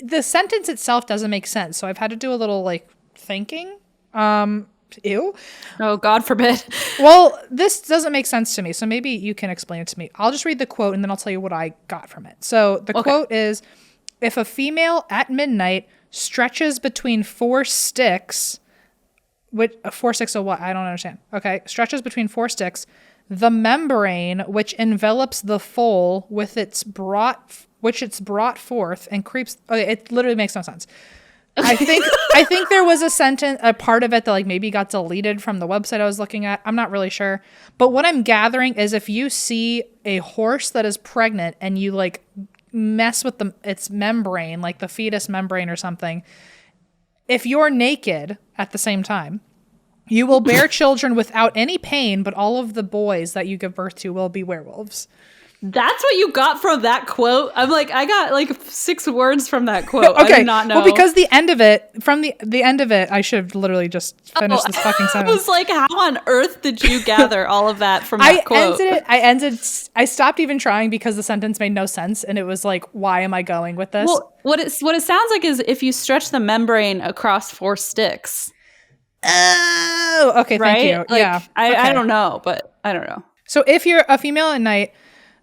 the sentence itself doesn't make sense. So I've had to do a little, like, thinking. Ew. Oh, God forbid. Well, this doesn't make sense to me. So maybe you can explain it to me. I'll just read the quote, and then I'll tell you what I got from it. So the quote is, if a female at midnight stretches between 4 sticks... 4 sticks of what? I don't understand. Okay. Stretches between 4 sticks. The membrane, which envelops the foal which it's brought forth and creeps. Okay, it literally makes no sense. I think there was a part of it that like maybe got deleted from the website I was looking at. I'm not really sure. But what I'm gathering is if you see a horse that is pregnant and you like mess with its membrane, like the fetus membrane or something, if you're naked at the same time, you will bear children without any pain, but all of the boys that you give birth to will be werewolves. That's what you got from that quote? I'm like, I got like 6 words from that quote. Okay. I did not know. Well, because the end of it, I should literally just finish this fucking sentence. I was like, how on earth did you gather all of that from that quote? I stopped even trying because the sentence made no sense. And it was like, why am I going with this? Well, what it sounds like is if you stretch the membrane across 4 sticks. Oh, okay. Thank you. Like, yeah. I don't know, but I don't know. So if you're a female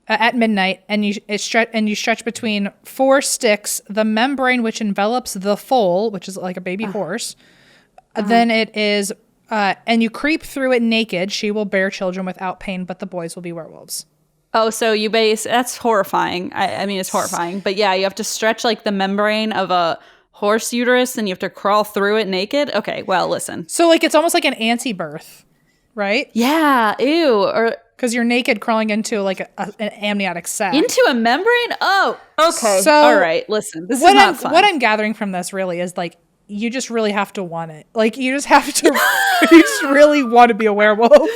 at midnight and you stretch between 4 sticks, the membrane which envelops the foal, which is like a baby horse, then it is, and you creep through it naked, she will bear children without pain, but the boys will be werewolves. Oh, so that's horrifying. I mean, it's horrifying, but yeah, you have to stretch like the membrane of a horse uterus and you have to crawl through it naked. Okay, well, listen. So like it's almost like an anti-birth, right? Yeah, ew. Or because you're naked crawling into like an amniotic sac. Into a membrane? Oh, okay. So all right, listen. This is not fun. What I'm gathering from this really is like you just really have to want it. Like you just have to you just really want to be a werewolf.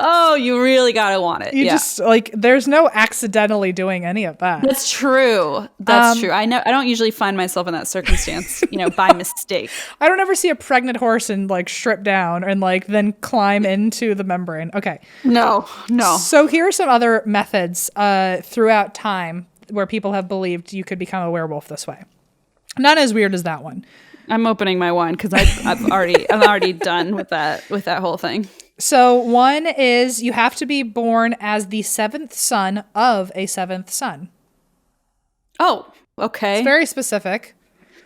Oh, you really gotta want it. You just like there's no accidentally doing any of that. That's true. That's true. I don't usually find myself in that circumstance, by mistake. I don't ever see a pregnant horse and like strip down and like then climb into the membrane. Okay. No. So here are some other methods throughout time where people have believed you could become a werewolf this way. Not as weird as that one. I'm opening my wine because I'm already done with that whole thing. So one is you have to be born as the 7th son of a 7th son. Oh, okay. It's very specific.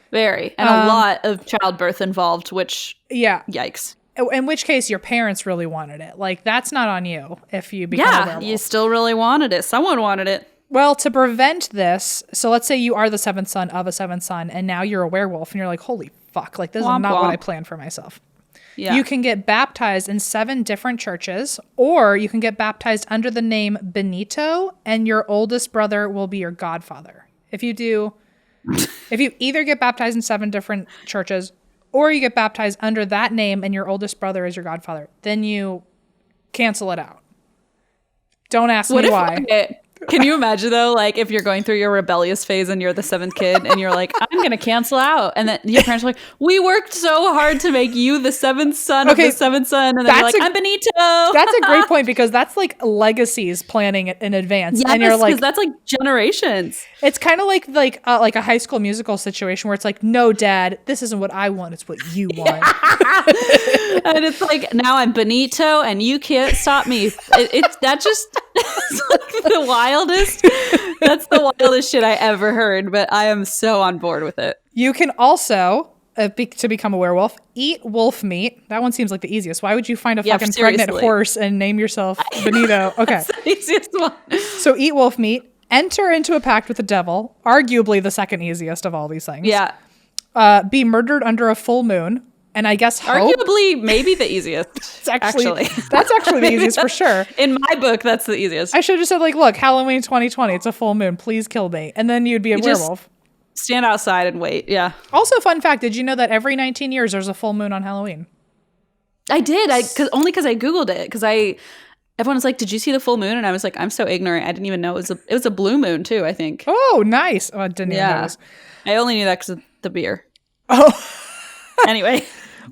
Very. And a lot of childbirth involved, which, yikes. In which case your parents really wanted it. Like, that's not on you if you become a werewolf. Yeah, you still really wanted it. Someone wanted it. Well, to prevent this, so let's say you are the 7th son of a 7th son, and now you're a werewolf, and you're like, holy fuck, like, this is not what I planned for myself. Yeah. You can get baptized in 7 different churches, or you can get baptized under the name Benito, and your oldest brother will be your godfather. If you either get baptized in 7 different churches, or you get baptized under that name and your oldest brother is your godfather, then you cancel it out. Don't ask me why. Can you imagine though, like if you're going through your rebellious phase and you're the seventh kid and you're like, I'm going to cancel out. And then your parents are like, we worked so hard to make you the seventh son of the seventh son. And then you're like, I'm Benito. That's a great point because that's like legacies planning it in advance. Yes, and you're like, because that's like generations. It's kind of like a High School Musical situation where it's like, no, Dad, this isn't what I want. It's what you want. And it's like, now I'm Benito and you can't stop me. That's like the wildest. That's the wildest shit I ever heard, but I am so on board with it. You can also, to become a werewolf, eat wolf meat. That one seems like the easiest. Why would you find a fucking pregnant horse and name yourself Benito? Okay. That's the easiest one. So eat wolf meat, enter into a pact with the devil, arguably the second easiest of all these things. Yeah. Be murdered under a full moon. And I guess arguably maybe the easiest. actually, that's actually the easiest for sure. In my book, that's the easiest. I should have just said, like, look, Halloween 2020, it's a full moon. Please kill me. And then you'd be a werewolf. Stand outside and wait. Yeah. Also, fun fact, did you know that every 19 years there's a full moon on Halloween? I did. Only because I Googled it. Because everyone was like, did you see the full moon? And I was like, I'm so ignorant. I didn't even know it was a blue moon too, I think. Oh, nice. Oh, I didn't even notice. I only knew that because of the beer. Oh. Anyway.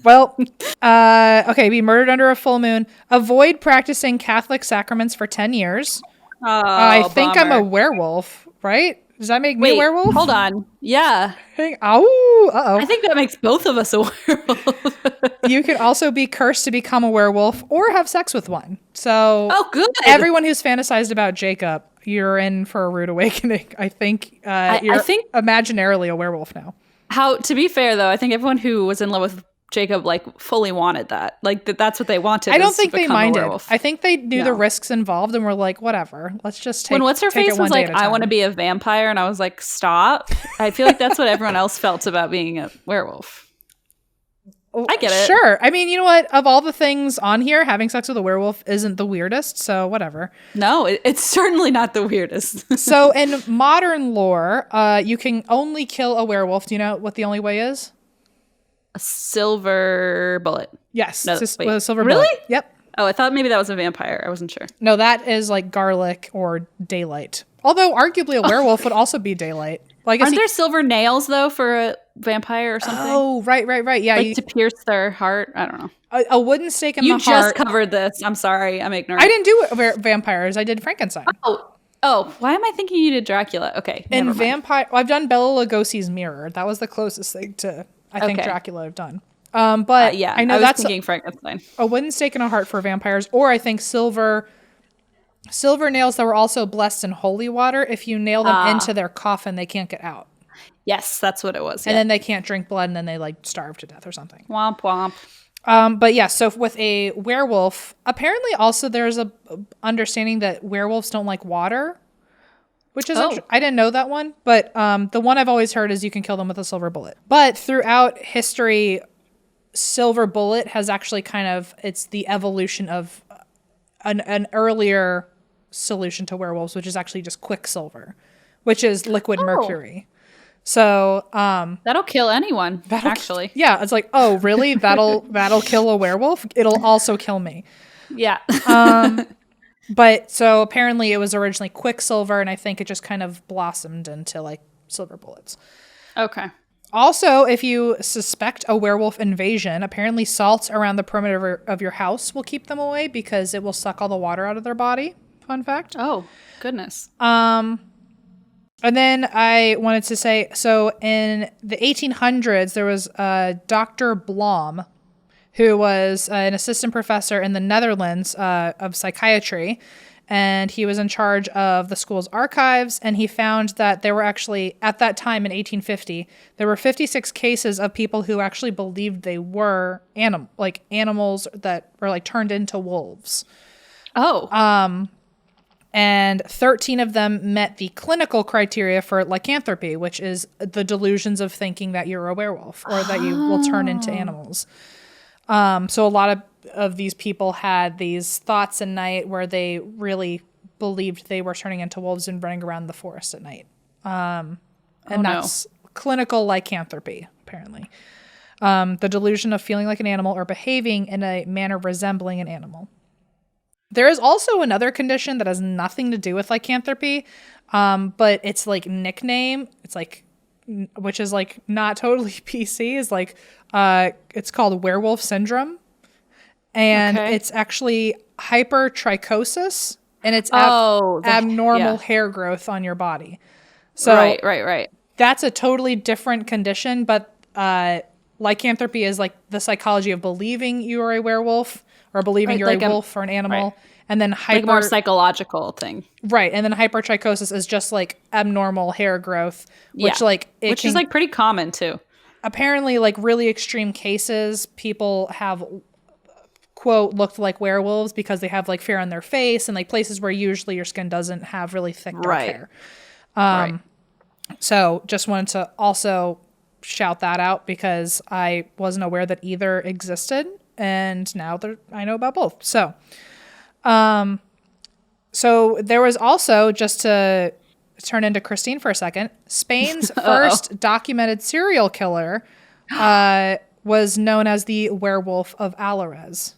Well, okay, be murdered under a full moon. Avoid practicing Catholic sacraments for 10 years. Oh, I think I'm a werewolf, right? Does that make me a werewolf? Hold on. Yeah. Uh-oh. I think that makes both of us a werewolf. You could also be cursed to become a werewolf or have sex with one. So good. Everyone who's fantasized about Jacob, you're in for a rude awakening. I think you're imaginarily a werewolf now. To be fair, though, I think everyone who was in love with Jacob fully wanted that. That's what they wanted. I don't think they minded. I think they knew the risks involved and were like, whatever, let's just take. When what's her face was like, I want to be a vampire, and I was like, stop. I feel like that's what everyone else felt about being a werewolf. I get it. Sure. I mean, you know what? Of all the things on here, having sex with a werewolf isn't the weirdest, so whatever. No, it's certainly not the weirdest. So in modern lore, you can only kill a werewolf. Do you know what the only way is? A silver bullet. Yes. No, with a silver bullet. Really? Yep. Oh, I thought maybe that was a vampire. I wasn't sure. No, that is like garlic or daylight. Although arguably a werewolf would also be daylight. Well, I guess aren't there silver nails though for a vampire or something? Oh, right. Yeah. Like to pierce their heart. I don't know. A wooden stake in the heart. You just covered this. I'm sorry. I'm ignorant. I didn't do vampires. I did Frankenstein. Oh, why am I thinking you did Dracula? Okay. And vampire. Well, I've done Bela Lugosi's mirror. That was the closest thing to I think Dracula have done. But yeah, I know that's thinking Frankenstein. A wooden stake in a heart for vampires, or I think silver nails that were also blessed in holy water. If you nail them into their coffin, they can't get out. Yes, that's what it was. And then they can't drink blood, and then they like starve to death or something. Womp womp. But yeah, so with a werewolf, apparently also there's a understanding that werewolves don't like water, which is I didn't know that one, but the one I've always heard is you can kill them with a silver bullet. But throughout history, silver bullet has actually it's the evolution of an earlier solution to werewolves, which is actually just quicksilver, which is liquid mercury. So that'll kill anyone. Actually, yeah, it's like, oh really? That'll kill a werewolf. It'll also kill me. Yeah. But so apparently it was originally quicksilver, and I think it just kind of blossomed into like silver bullets. Okay. Also, if you suspect a werewolf invasion, apparently salt around the perimeter of your house will keep them away because it will suck all the water out of their body. Fun fact. Oh, goodness. And then I wanted to say, so in the 1800s, there was Dr. Blom, who was an assistant professor in the Netherlands of psychiatry. And he was in charge of the school's archives, and he found that there were actually, at that time in 1850, there were 56 cases of people who actually believed they were animals that were like turned into wolves. Oh. And 13 of them met the clinical criteria for lycanthropy, which is the delusions of thinking that you're a werewolf or that you will turn into animals. So a lot of these people had these thoughts at night where they really believed they were turning into wolves and running around the forest at night. And that's clinical lycanthropy, apparently. The delusion of feeling like an animal or behaving in a manner resembling an animal. There is also another condition that has nothing to do with lycanthropy, but it's like nickname. It's like, which is like not totally PC. Is like, it's called werewolf syndrome, and it's actually hypertrichosis, and it's abnormal hair growth on your body. So right. That's a totally different condition, but lycanthropy is like the psychology of believing you are a werewolf or believing you're like a wolf or an animal. Right. And then like a more psychological thing. Right. And then hypertrichosis is just like abnormal hair growth, which which is like pretty common too. Apparently, like really extreme cases, people have quote looked like werewolves because they have like fur on their face and like places where usually your skin doesn't have really thick dark hair. So just wanted to also shout that out because I wasn't aware that either existed, and now that I know about both. So there was also, just to turn into Christine for a second, Spain's first documented serial killer was known as the Werewolf of Alarez.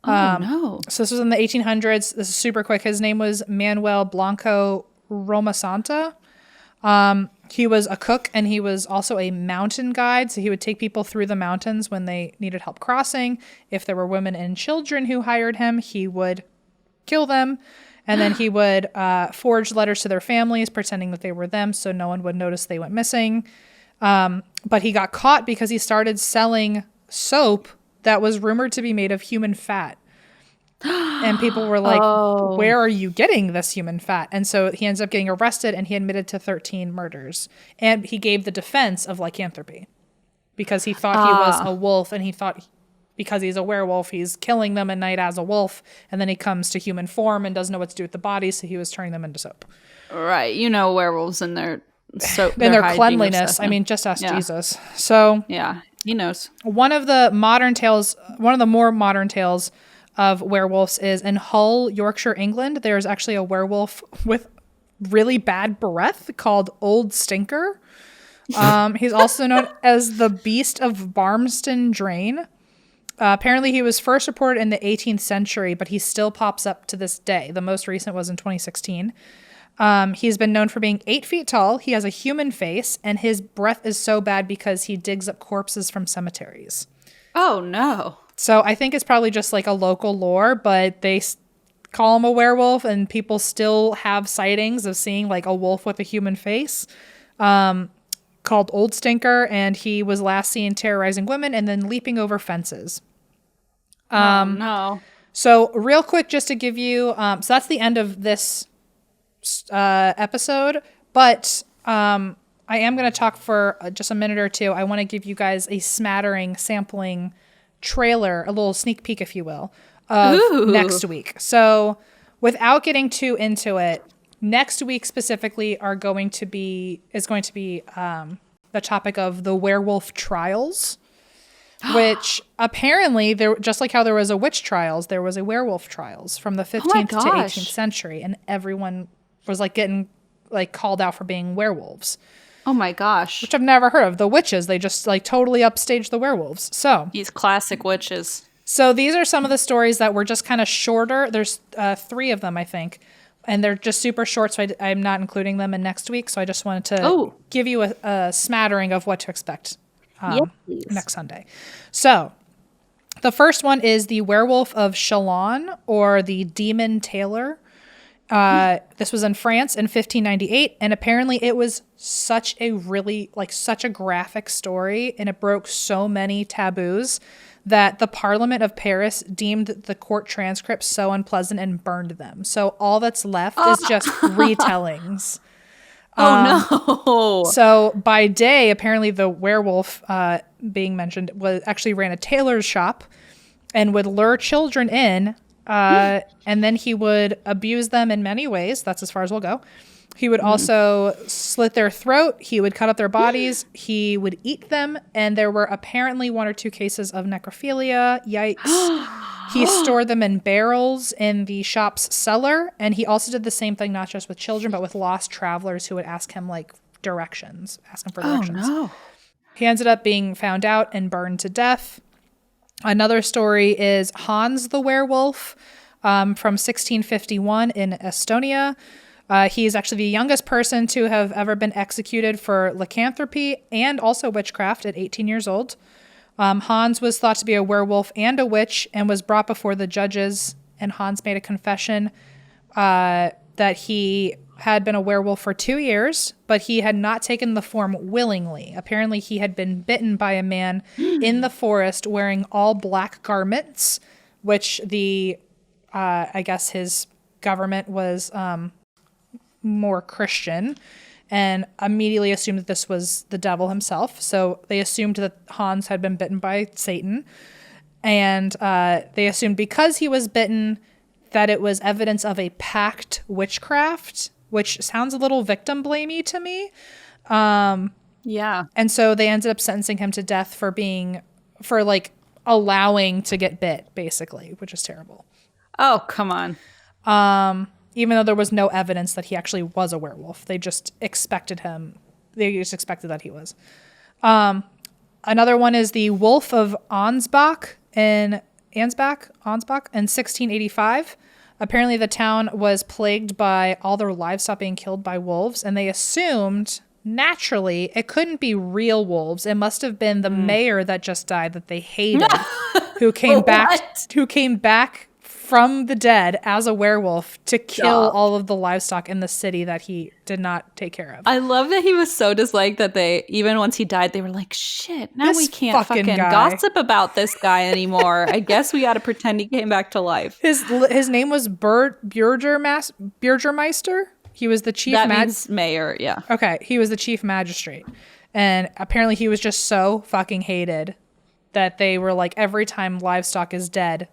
No. So this was in the 1800s. This is super quick. His name was Manuel Blanco Romasanta. He was a cook, and he was also a mountain guide. So he would take people through the mountains when they needed help crossing. If there were women and children who hired him, he would kill them. And then he would forge letters to their families, pretending that they were them, so no one would notice they went missing. But he got caught because he started selling soap that was rumored to be made of human fat. And people were like, where are you getting this human fat? And so he ends up getting arrested, and he admitted to 13 murders. And he gave the defense of lycanthropy because he thought he was a wolf, and he thought because he's a werewolf, he's killing them at night as a wolf. And then he comes to human form and doesn't know what to do with the body, so he was turning them into soap. Right. You know, werewolves and their soap. And their cleanliness. I mean, just ask Jesus. So yeah, he knows. One of the more modern tales of werewolves is in Hull, Yorkshire, England. There's actually a werewolf with really bad breath called Old Stinker. He's also known as the Beast of Barmston Drain. Apparently he was first reported in the 18th century, but he still pops up to this day. The most recent was in 2016. He's been known for being 8 feet tall. He has a human face, and his breath is so bad because he digs up corpses from cemeteries. Oh, no. So I think it's probably just like a local lore, but they call him a werewolf, and people still have sightings of seeing like a wolf with a human face called Old Stinker, and he was last seen terrorizing women and then leaping over fences. No. So real quick, just to give you, so that's the end of this episode, but I am going to talk for just a minute or two. I want to give you guys a smattering sampling trailer, a little sneak peek, if you will, of next week. So without getting too into it, next week specifically is going to be the topic of the werewolf trials, which apparently there, just like how there was a witch trials, there was a werewolf trials from the 15th to 18th century, and everyone was like getting like called out for being werewolves. Oh my gosh. Which I've never heard of. The witches, they just like totally upstaged the werewolves. So these classic witches. So these are some of the stories that were just kind of shorter. There's 3 of them, I think. And they're just super short, so I'm not including them in next week. So I just wanted to give you a smattering of what to expect next Sunday. So the first one is the Werewolf of Shalon, or the Demon Tailor. This was in France in 1598, and apparently it was such a graphic story, and it broke so many taboos that the Parliament of Paris deemed the court transcripts so unpleasant and burned them. So all that's left is just retellings. No. So by day, apparently the werewolf being mentioned ran a tailor's shop and would lure children in, and then he would abuse them in many ways. That's as far as we'll go. He would also slit their throat. He would cut up their bodies. He would eat them. And there were apparently 1 or 2 cases of necrophilia. Yikes. He stored them in barrels in the shop's cellar. And he also did the same thing, not just with children, but with lost travelers who would ask him for directions. Oh, no. He ended up being found out and burned to death. Another story is Hans the werewolf. from 1651 in Estonia. He is actually the youngest person to have ever been executed for lycanthropy and also witchcraft at 18 years old. Hans was thought to be a werewolf and a witch and was brought before the judges, and Hans made a confession that he had been a werewolf for 2 years, but he had not taken the form willingly. Apparently, he had been bitten by a man in the forest wearing all black garments, which I guess his government was more Christian, and immediately assumed that this was the devil himself. So they assumed that Hans had been bitten by Satan, and they assumed because he was bitten that it was evidence of a pact witchcraft, which sounds a little victim blamey to me. Yeah. And so they ended up sentencing him to death for allowing to get bit, basically, which is terrible. Oh, come on. Even though there was no evidence that he actually was a werewolf. They just expected that he was. Another one is the Wolf of Onsbach in 1685. Apparently the town was plagued by all their livestock being killed by wolves, and they assumed naturally it couldn't be real wolves. It must have been the mayor that just died that they hated, who came back from the dead as a werewolf to kill all of the livestock in the city that he did not take care of. I love that he was so disliked that even once he died, they were like, shit, now we can't fucking gossip about this guy anymore. I guess we got to pretend he came back to life. His name was Bürgermeister. He was the chief mayor, yeah. Okay, he was the chief magistrate. And apparently he was just so fucking hated that they were like, every time livestock is dead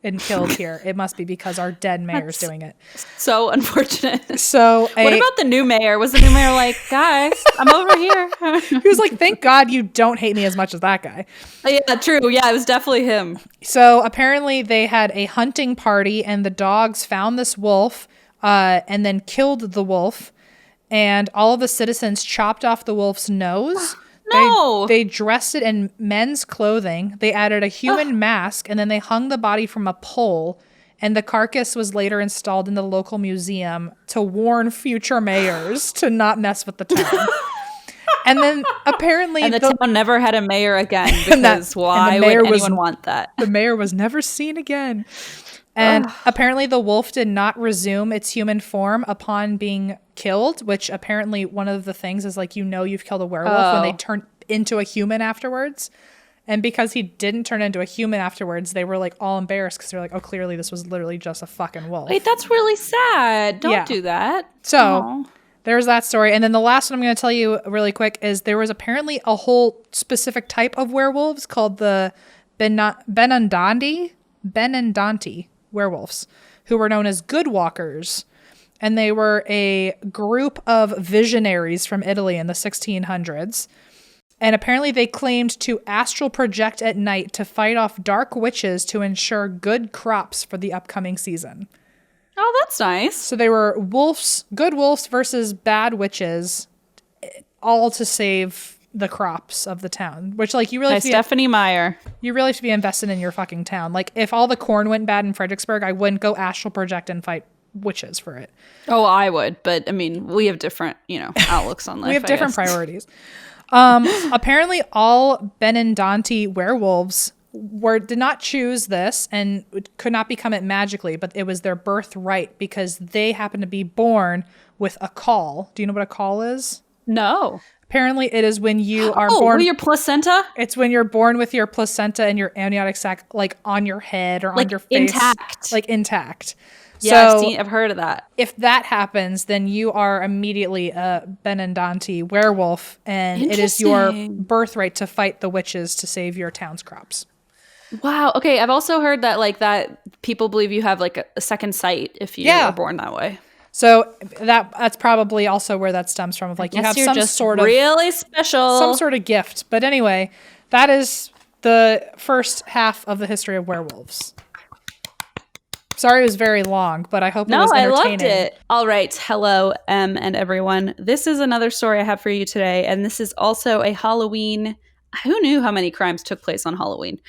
and killed here, it must be because our dead mayor's doing it. So unfortunate. So what about the new mayor? Was the new mayor like, guys, I'm over here? He was like, thank God you don't hate me as much as that guy. Yeah, true. Yeah, it was definitely him. So apparently they had a hunting party and the dogs found this wolf and then killed the wolf. And all of the citizens chopped off the wolf's nose. No. They dressed it in men's clothing. They added a human mask, and then they hung the body from a pole. And the carcass was later installed in the local museum to warn future mayors to not mess with the town. And then apparently... And the town never had a mayor again, because why would anyone want that? The mayor was never seen again. And apparently the wolf did not resume its human form upon being killed, which apparently one of the things is like, you've killed a werewolf when they turn into a human afterwards. And because he didn't turn into a human afterwards, they were like all embarrassed because they're like, oh, clearly this was literally just a fucking wolf. Wait, that's really sad. Don't do that. So there's that story. And then the last one I'm going to tell you really quick is there was apparently a whole specific type of werewolves called the Benandanti werewolves, who were known as good walkers. And they were a group of visionaries from Italy in the 1600s. And apparently they claimed to astral project at night to fight off dark witches to ensure good crops for the upcoming season. Oh, that's nice. So they were good wolves versus bad witches, all to save the crops of the town, which like you really Stephanie Meyer. You really have to be invested in your fucking town. Like if all the corn went bad in Fredericksburg, I wouldn't go astral project and fight witches for it. Oh, I would, but I mean, we have different, outlooks on life. We have different priorities. Apparently all Benandanti werewolves did not choose this and could not become it magically, but it was their birthright because they happened to be born with a caul. Do you know what a caul is? No. Apparently it is when you are born... your placenta? It's when you're born with your placenta and your amniotic sac like on your head or on your face. Intact. Like intact. Yeah, I've heard of that. If that happens, then you are immediately a Benandanti werewolf, and it is your birthright to fight the witches to save your town's crops. Wow. Okay, I've also heard that that people believe you have like a second sight if you are born that way. So that's probably also where that stems from. Of like you have some sort of really special, some sort of gift. But anyway, that is the first half of the history of werewolves. Sorry, it was very long, but I hope it was entertaining. I loved it. All right, hello, and everyone. This is another story I have for you today, and this is also a Halloween. Who knew how many crimes took place on Halloween?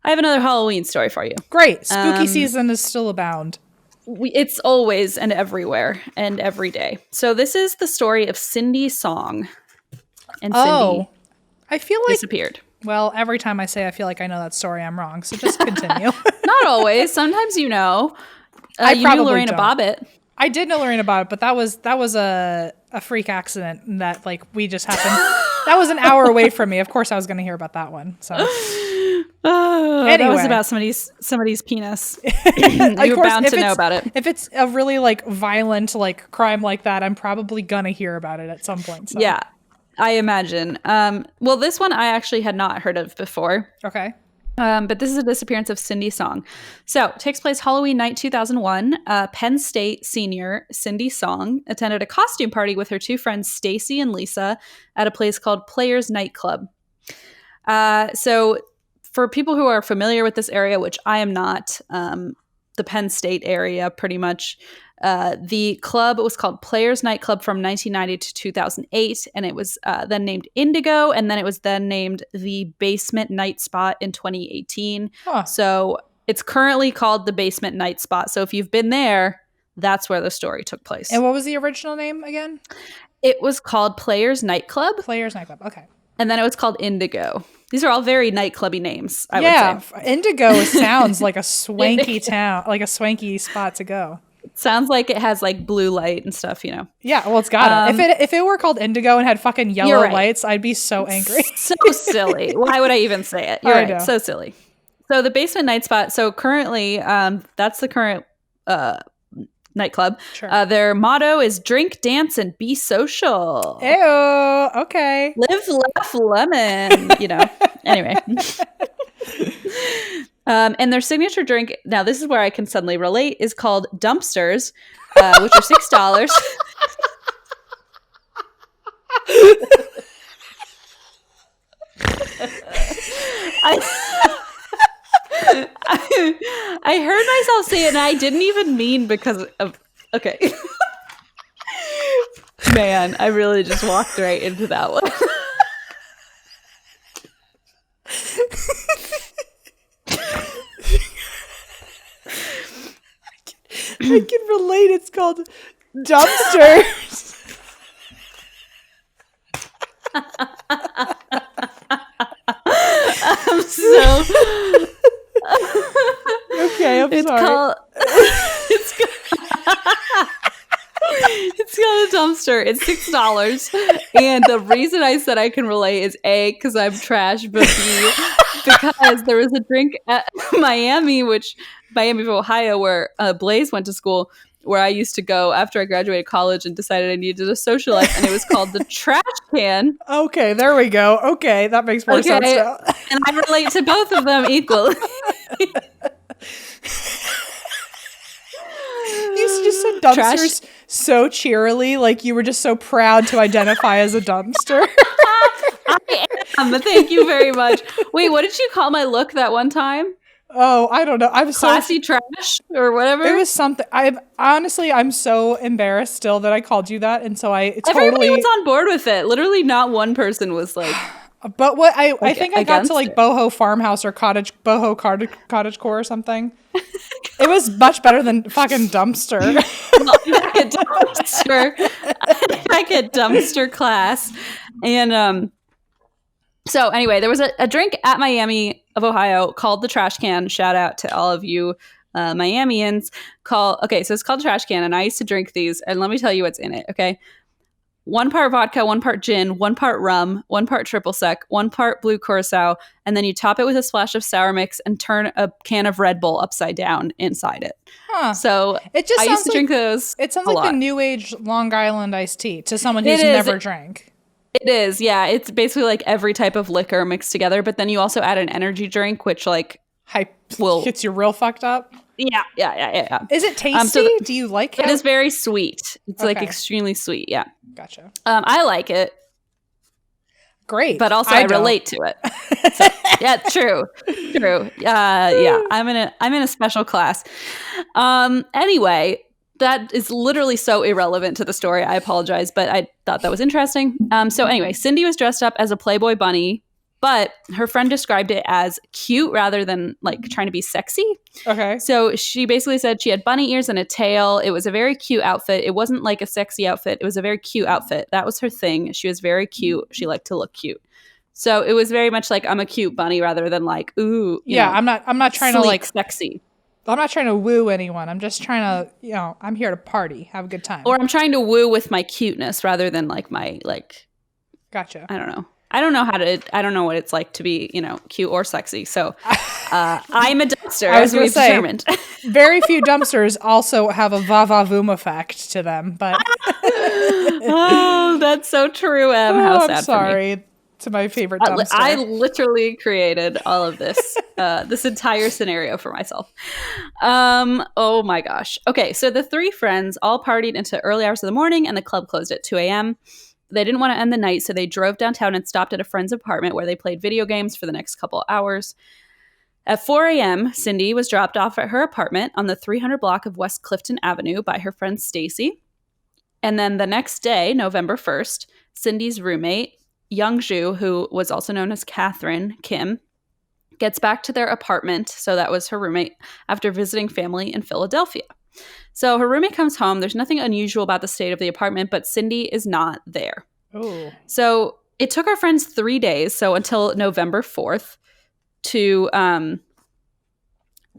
I have another Halloween story for you. Great. Spooky season is still abound. It's always and everywhere and every day. So this is the story of Cindy Song. And Cindy I feel like disappeared. Well, every time I say I feel like I know that story, I'm wrong. So just continue. Not always. Sometimes you know. You knew Lorena Bobbitt. I did know Lorena Bobbitt, but that was a freak accident that like we just happened. That was an hour away from me. Of course, I was going to hear about that one. So anyway. That was about somebody's penis. You were bound to know about it. If it's a really like violent like crime like that, I'm probably gonna hear about it at some point. So. Yeah, I imagine. Well, this one I actually had not heard of before. Okay. But this is a disappearance of Cindy Song. So it takes place Halloween night 2001. Penn State senior Cindy Song attended a costume party with her two friends Stacy and Lisa at a place called Players Nightclub. So for people who are familiar with this area, which I am not, the Penn State area pretty much, the club was called Players Nightclub from 1990 to 2008, and it was then named Indigo, and then it was then named the Basement Night Spot in 2018. Huh. So it's currently called the Basement Night Spot. So if you've been there, that's where the story took place. And what was the original name again? It was called Players Nightclub. Players Nightclub, okay. And then it was called Indigo. These are all very nightclubby names, I would say. Indigo sounds like a swanky town, like a swanky spot to go. It sounds like it has like blue light and stuff, you know. Yeah, well, it's got it. If it were called Indigo and had fucking yellow lights, I'd be so angry. So silly. Why would I even say it? You're right. So silly. So the Basement Night Spot. So currently, that's the current nightclub. Sure. Their motto is drink, dance, and be social. Ew. Okay. Live, laugh, lemon. You know. Anyway. And their signature drink, now this is where I can suddenly relate, is called Dumpsters, which are $6. I heard myself say it, and I didn't even mean because of... Okay. Man, I really just walked right into that one. I can relate. It's called Dumpsters. I'm so... Okay, I'm sorry. It's called a dumpster. It's $6. And the reason I said I can relate is A, because I'm trash, but B, because there was a drink at Miami of Ohio, where Blaze went to school, where I used to go after I graduated college and decided I needed a social life, and it was called the Trash Can. Okay, there we go. Okay, that makes more sense now. And I relate to both of them equally. You just said dumpsters so cheerily, like you were just so proud to identify as a dumpster. I am. Thank you very much. Wait, what did you call my look that one time? Oh, I don't know. I'm classy trash or whatever. It was something. I'm so embarrassed still that I called you that, and so everybody was on board with it. Literally, not one person was like. But what I think I got to like boho farmhouse or boho cottagecore or something. It was much better than fucking dumpster. Like a dumpster class, and so anyway, there was a drink at Miami of Ohio called the Trash Can. Shout out to all of you Miamians. So it's called Trash Can, and I used to drink these, and let me tell you what's in it, okay? 1 part vodka, 1 part gin, 1 part rum, 1 part triple sec, 1 part blue curacao, and then you top it with a splash of sour mix and turn a can of Red Bull upside down inside it. Huh. So I used to drink those. It sounds like the new age Long Island iced tea to someone who's never drank. It is, yeah. It's basically like every type of liquor mixed together, but then you also add an energy drink, which like gets you real fucked up. Yeah. Is it tasty? Do you like it? It is very sweet. It's like extremely sweet. Yeah. Gotcha. I like it. Great. But also I relate to it. So, yeah, true. Yeah. I'm in a special class. Anyway, that is literally so irrelevant to the story. I apologize, but I thought that was interesting. So anyway, Cindy was dressed up as a Playboy bunny But her friend described it as cute rather than like trying to be sexy. Okay. So she basically said she had bunny ears and a tail. It was a very cute outfit. It wasn't like a sexy outfit. It was a very cute outfit. That was her thing. She was very cute. She liked to look cute. So it was very much like, I'm a cute bunny rather than like, ooh. Yeah, I'm not trying to like sexy. I'm not trying to woo anyone. I'm just trying to, I'm here to party, have a good time. Or I'm trying to woo with my cuteness rather than like my like. Gotcha. I don't know. I don't know what it's like to be, cute or sexy. So I'm a dumpster, as we've determined. Very few dumpsters also have a va-va-voom effect to them, but. Oh, that's so true, Em. How sad I'm sorry. For me. To my favorite dumpster. I literally created all of this, this entire scenario for myself. Oh my gosh. Okay, so the three friends all partied into early hours of the morning, and the club closed at 2 a.m. They didn't want to end the night, so they drove downtown and stopped at a friend's apartment where they played video games for the next couple hours. At 4 a.m., Cindy was dropped off at her apartment on the 300 block of West Clifton Avenue by her friend Stacy. And then the next day, November 1st, Cindy's roommate, Youngju, who was also known as Catherine Kim, gets back to their apartment. So that was her roommate after visiting family in Philadelphia. So her roommate comes home. There's nothing unusual about the state of the apartment, but Cindy is not there. Ooh. So it took our friends 3 days, so until November 4th, to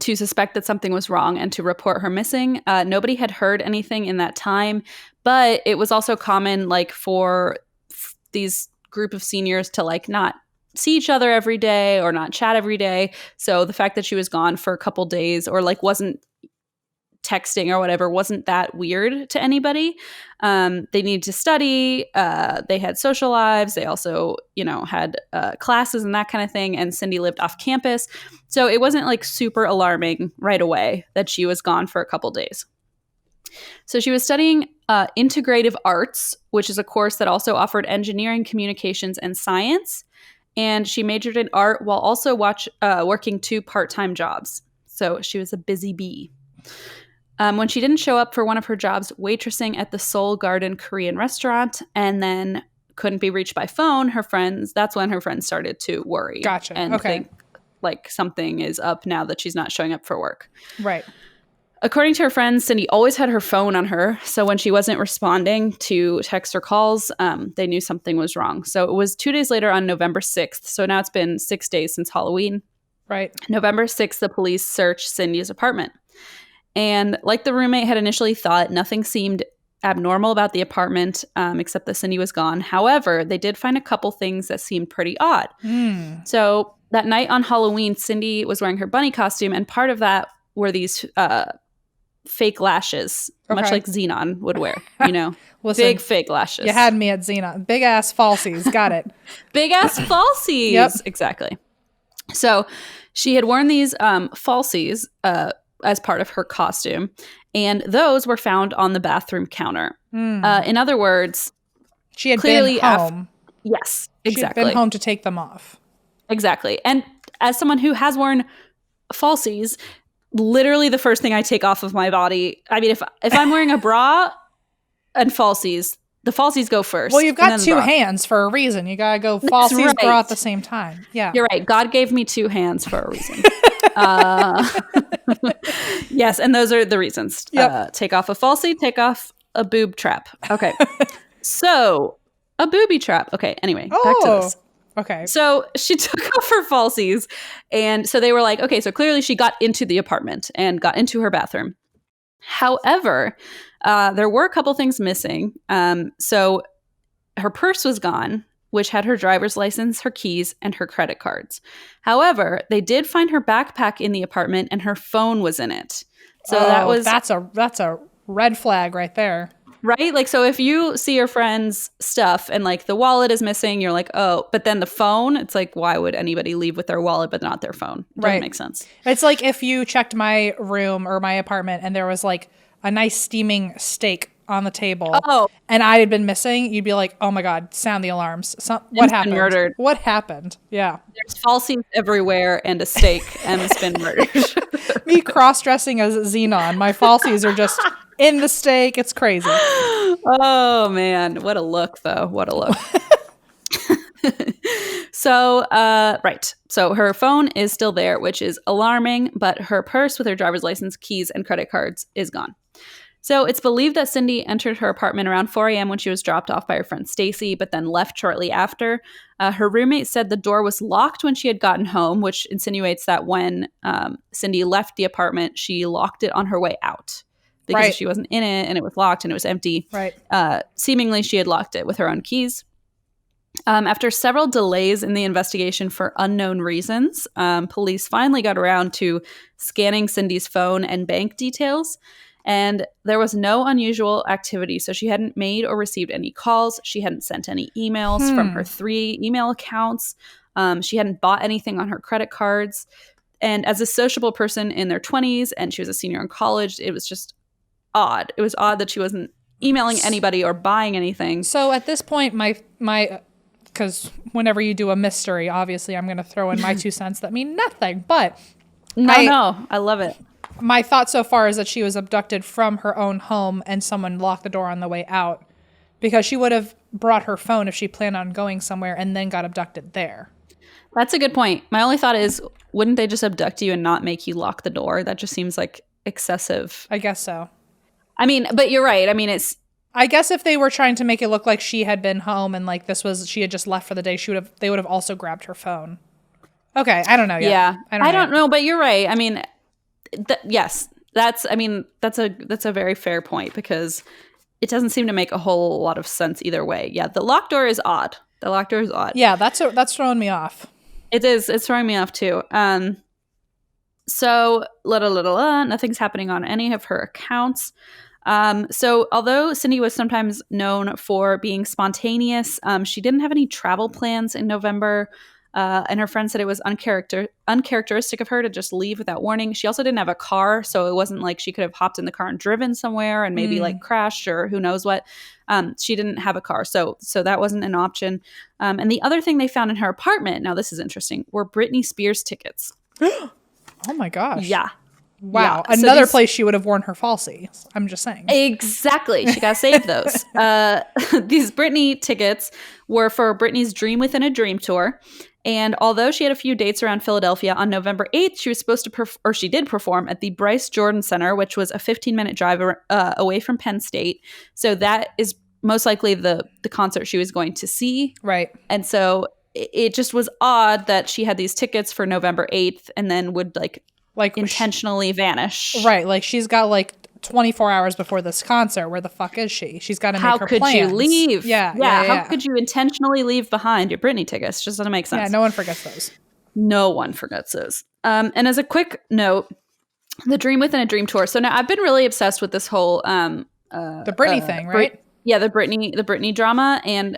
suspect that something was wrong and to report her missing. Nobody had heard anything in that time, but it was also common like for these group of seniors to like not see each other every day or not chat every day. So the fact that she was gone for a couple days or like wasn't texting or whatever wasn't that weird to anybody. They needed to study. They had social lives. They also, had classes and that kind of thing. And Cindy lived off campus. So it wasn't like super alarming right away that she was gone for a couple days. So she was studying integrative arts, which is a course that also offered engineering, communications, and science. And she majored in art while also working 2 part-time jobs. So she was a busy bee. When she didn't show up for one of her jobs waitressing at the Seoul Garden Korean restaurant and then couldn't be reached by phone, that's when her friends started to worry. Gotcha. And okay. think like something is up now that she's not showing up for work. Right. According to her friends, Cindy always had her phone on her. So when she wasn't responding to texts or calls, they knew something was wrong. So it was 2 days later on November 6th. So now it's been 6 days since Halloween. Right. November 6th, the police searched Cindy's apartment. And like the roommate had initially thought, nothing seemed abnormal about the apartment, except that Cindy was gone. However, they did find a couple things that seemed pretty odd. So that night on Halloween, Cindy was wearing her bunny costume, and part of that were these fake lashes, much like Xenon would wear, Listen, big fake lashes. You had me at Xenon. Big ass falsies. Got it. Big ass falsies. Yep. Exactly. So she had worn these falsies as part of her costume, and those were found on the bathroom counter. In other words, she had clearly been home. Yes, exactly. She had been home to take them off. Exactly. And as someone who has worn falsies, literally the first thing I take off of my body, I mean, if I'm wearing a bra and falsies, the falsies go first. Well, you've got 2 hands for a reason. You gotta go falsies, right. Bra at the same time. Yeah, you're right. God gave me 2 hands for a reason. Yes, and those are the reasons. Yep. Take off a falsie, take off a boob trap. Okay. So a booby trap. Okay, anyway, back to this. Okay. So she took off her falsies, and so they were like, okay, so clearly she got into the apartment and got into her bathroom. However, there were a couple things missing. So her purse was gone, which had her driver's license, her keys, and her credit cards. However, they did find her backpack in the apartment, and her phone was in it. So that's a red flag right there. Right? Like, so if you see your friend's stuff and like the wallet is missing, you're like, oh, but then the phone, it's like, why would anybody leave with their wallet but not their phone? Doesn't make sense. It's like if you checked my room or my apartment and there was like a nice steaming steak on the table and I had been missing, you'd be like, oh my God, sound the alarms. What happened? Murdered. What happened? Yeah. There's falsies everywhere and a steak and it's been murdered. Me cross-dressing as Xenon. My falsies are just in the steak. It's crazy. Oh man, what a look though. What a look. So, right. So her phone is still there, which is alarming, but her purse with her driver's license, keys, and credit cards is gone. So it's believed that Cindy entered her apartment around 4 a.m. when she was dropped off by her friend Stacy, but then left shortly after. Her roommate said the door was locked when she had gotten home, which insinuates that when Cindy left the apartment, she locked it on her way out because she wasn't in it and it was locked and it was empty. Right. Seemingly, she had locked it with her own keys. After several delays in the investigation for unknown reasons, police finally got around to scanning Cindy's phone and bank details. And there was no unusual activity. So she hadn't made or received any calls. She hadn't sent any emails from her 3 email accounts. She hadn't bought anything on her credit cards. And as a sociable person in their 20s, and she was a senior in college, it was just odd. It was odd that she wasn't emailing anybody or buying anything. So at this point, my because whenever you do a mystery, obviously I'm going to throw in my 2 cents that mean nothing. But I love it. My thought so far is that she was abducted from her own home and someone locked the door on the way out, because she would have brought her phone if she planned on going somewhere and then got abducted there. That's a good point. My only thought is, wouldn't they just abduct you and not make you lock the door? That just seems like excessive. I guess so. I mean, but you're right. I mean, I guess if they were trying to make it look like she had been home and like she had just left for the day, they would have also grabbed her phone. Okay, I don't know yet. Yeah, I don't know, but you're right. I mean, yes, that's a very fair point, because it doesn't seem to make a whole lot of sense either way. Yeah, the locked door is odd. Yeah, that's throwing me off. It is. It's throwing me off too. So nothing's happening on any of her accounts. So although Cindy was sometimes known for being spontaneous, she didn't have any travel plans in November. And her friend said it was uncharacteristic of her to just leave without warning. She also didn't have a car, so it wasn't like she could have hopped in the car and driven somewhere and maybe like crashed or who knows what. She didn't have a car, so that wasn't an option. And the other thing they found in her apartment, now this is interesting, were Britney Spears tickets. Oh my gosh. Yeah. Wow. Yeah. Another place she would have worn her falsies. I'm just saying. Exactly. She got to save those. These Britney tickets were for Britney's Dream Within a Dream tour. And although she had a few dates around Philadelphia, on November 8th, she was supposed to she did perform at the Bryce Jordan Center, which was a 15-minute drive away from Penn State. So that is most likely the concert she was going to see. Right. And so it just was odd that she had these tickets for November 8th and then would like intentionally vanish. Right. Like she's got like 24 hours before this concert. Where the fuck is she? She's got to make her plans. How could you leave? Yeah. How could you intentionally leave behind your Britney tickets? Just doesn't make sense. Yeah, no one forgets those. No one forgets those. And as a quick note, the Dream Within a Dream tour. So now I've been really obsessed with this whole the Britney thing, right? The Britney drama, and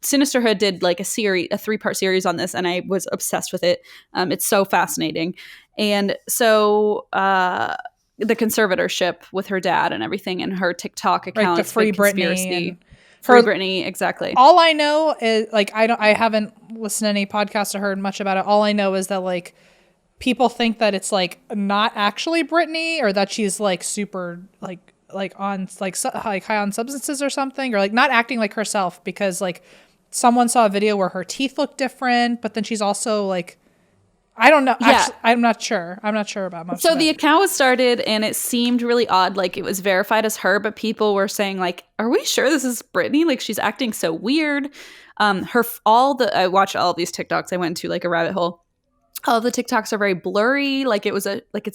Sinisterhood did like a 3-part series on this, and I was obsessed with it. It's so fascinating, and so the conservatorship with her dad and everything, and her TikTok account, the Free Britney, Free Britney, exactly. All I know is like I haven't listened to any podcasts or heard much about it. All I know is that like people think that it's like not actually Britney, or that she's like super like on like high on substances or something, or like not acting like herself, because like someone saw a video where her teeth look different, but then she's also like, I don't know. Yeah. Actually, I'm not sure about much. So the account was started and it seemed really odd. Like it was verified as her, but people were saying like, are we sure this is Britney? Like she's acting so weird. I watched all of these TikToks. I went into like a rabbit hole. All the TikToks are very blurry. Like it's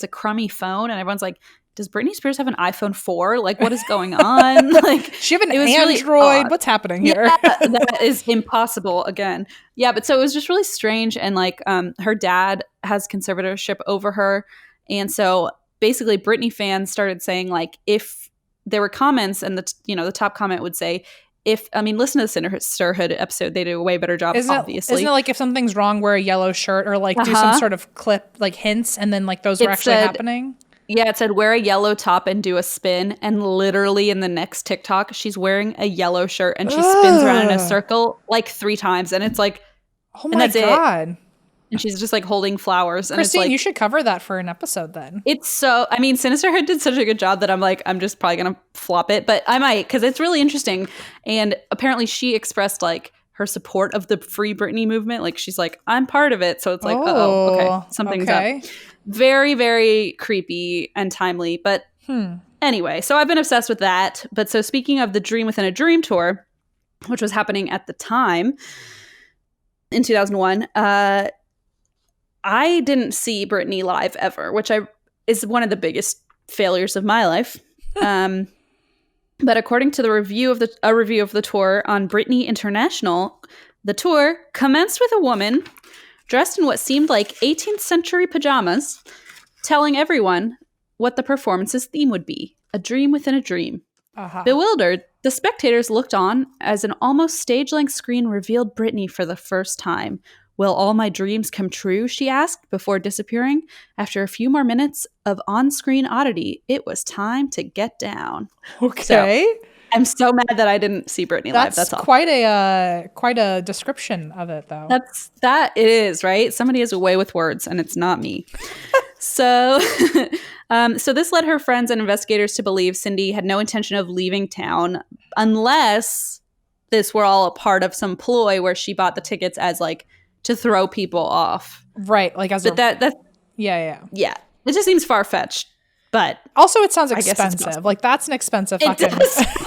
a crummy phone, and everyone's like, does Britney Spears have an iPhone 4? Like, what is going on? Like, she have an Android? Really, what's happening here? Yeah, that is impossible again. Yeah, but so it was just really strange. And like, her dad has conservatorship over her. And so basically Britney fans started saying like, if there were comments, and the top comment would say, listen to the Sinisterhood episode. They do a way better job, obviously. Isn't it like if something's wrong, wear a yellow shirt, or like do some sort of clip, like hints, and then like those were actually happening? Yeah, it said wear a yellow top and do a spin. And literally in the next TikTok, she's wearing a yellow shirt and she spins around in a circle like 3 times. And it's like, oh my God. And she's just like holding flowers. And Christine, it's like, you should cover that for an episode then. It's so, Sinisterhood did such a good job that I'm just probably going to flop it. But I might, because it's really interesting. And apparently she expressed like her support of the Free Britney movement. Like she's like, I'm part of it. So it's like, okay, something's up. Very, very creepy and timely. But anyway, so I've been obsessed with that. But so speaking of the Dream Within a Dream tour, which was happening at the time in 2001, I didn't see Britney live ever, which is one of the biggest failures of my life. But according to a review of the tour on Britney International, the tour commenced with a woman dressed in what seemed like 18th century pajamas, telling everyone what the performance's theme would be: a dream within a dream. Bewildered, the spectators looked on as an almost stage-length screen revealed Britney for the first time. Will all my dreams come true? She asked before disappearing. After a few more minutes of on-screen oddity, it was time to get down. Okay. So, I'm so mad that I didn't see Britney live. That's all. Quite a description of it, though. That it is, right? Somebody has a way with words, and it's not me. So this led her friends and investigators to believe Cindy had no intention of leaving town unless this were all a part of some ploy where she bought the tickets as like to throw people off. Right. Like that's yeah. It just seems far-fetched. But also it sounds expensive. Like that's an expensive fucking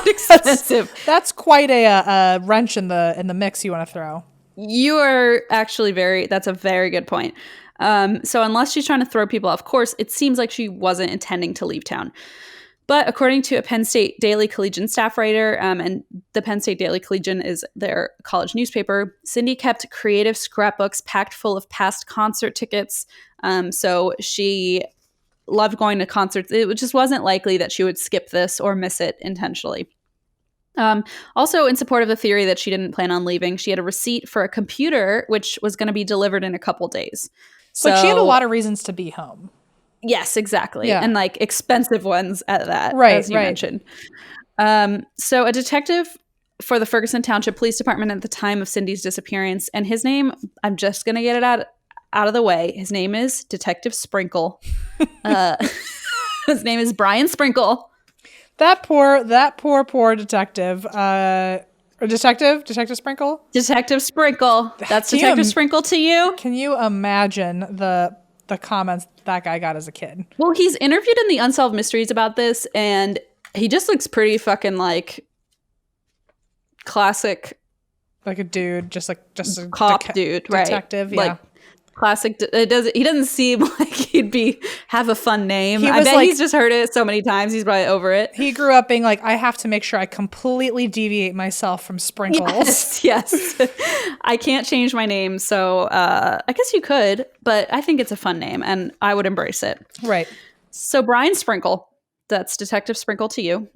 expensive. That's quite a wrench in the mix you want to throw. You are actually that's a very good point. So unless she's trying to throw people off course, it seems like she wasn't intending to leave town. But according to a Penn State Daily Collegian staff writer, and the Penn State Daily Collegian is their college newspaper, Cindy kept creative scrapbooks packed full of past concert tickets. So she loved going to concerts. It just wasn't likely that she would skip this or miss it intentionally. Also, in support of the theory that she didn't plan on leaving, she had a receipt for a computer, which was going to be delivered in a couple days. So she had a lot of reasons to be home. Yes, exactly. Yeah. And like expensive ones at that, as you mentioned. So a detective for the Ferguson Township Police Department at the time of Cindy's disappearance, and his name, I'm just going to get it out of the way. His name is Detective Sprinkle. His name is Brian Sprinkle. That poor detective. Detective Sprinkle? Detective Sprinkle. That's Detective Sprinkle to you? Can you imagine the comments that guy got as a kid? Well, he's interviewed in the Unsolved Mysteries about this, and he just looks pretty fucking like classic. Like a dude, just a cop dude, detective, right? Yeah. Like classic. He doesn't seem like he'd have a fun name. I bet he's just heard it so many times. He's probably over it. He grew up being like, I have to make sure I completely deviate myself from Sprinkles. Yes. I can't change my name, so I guess you could, but I think it's a fun name, and I would embrace it. Right. So Brian Sprinkle, that's Detective Sprinkle to you,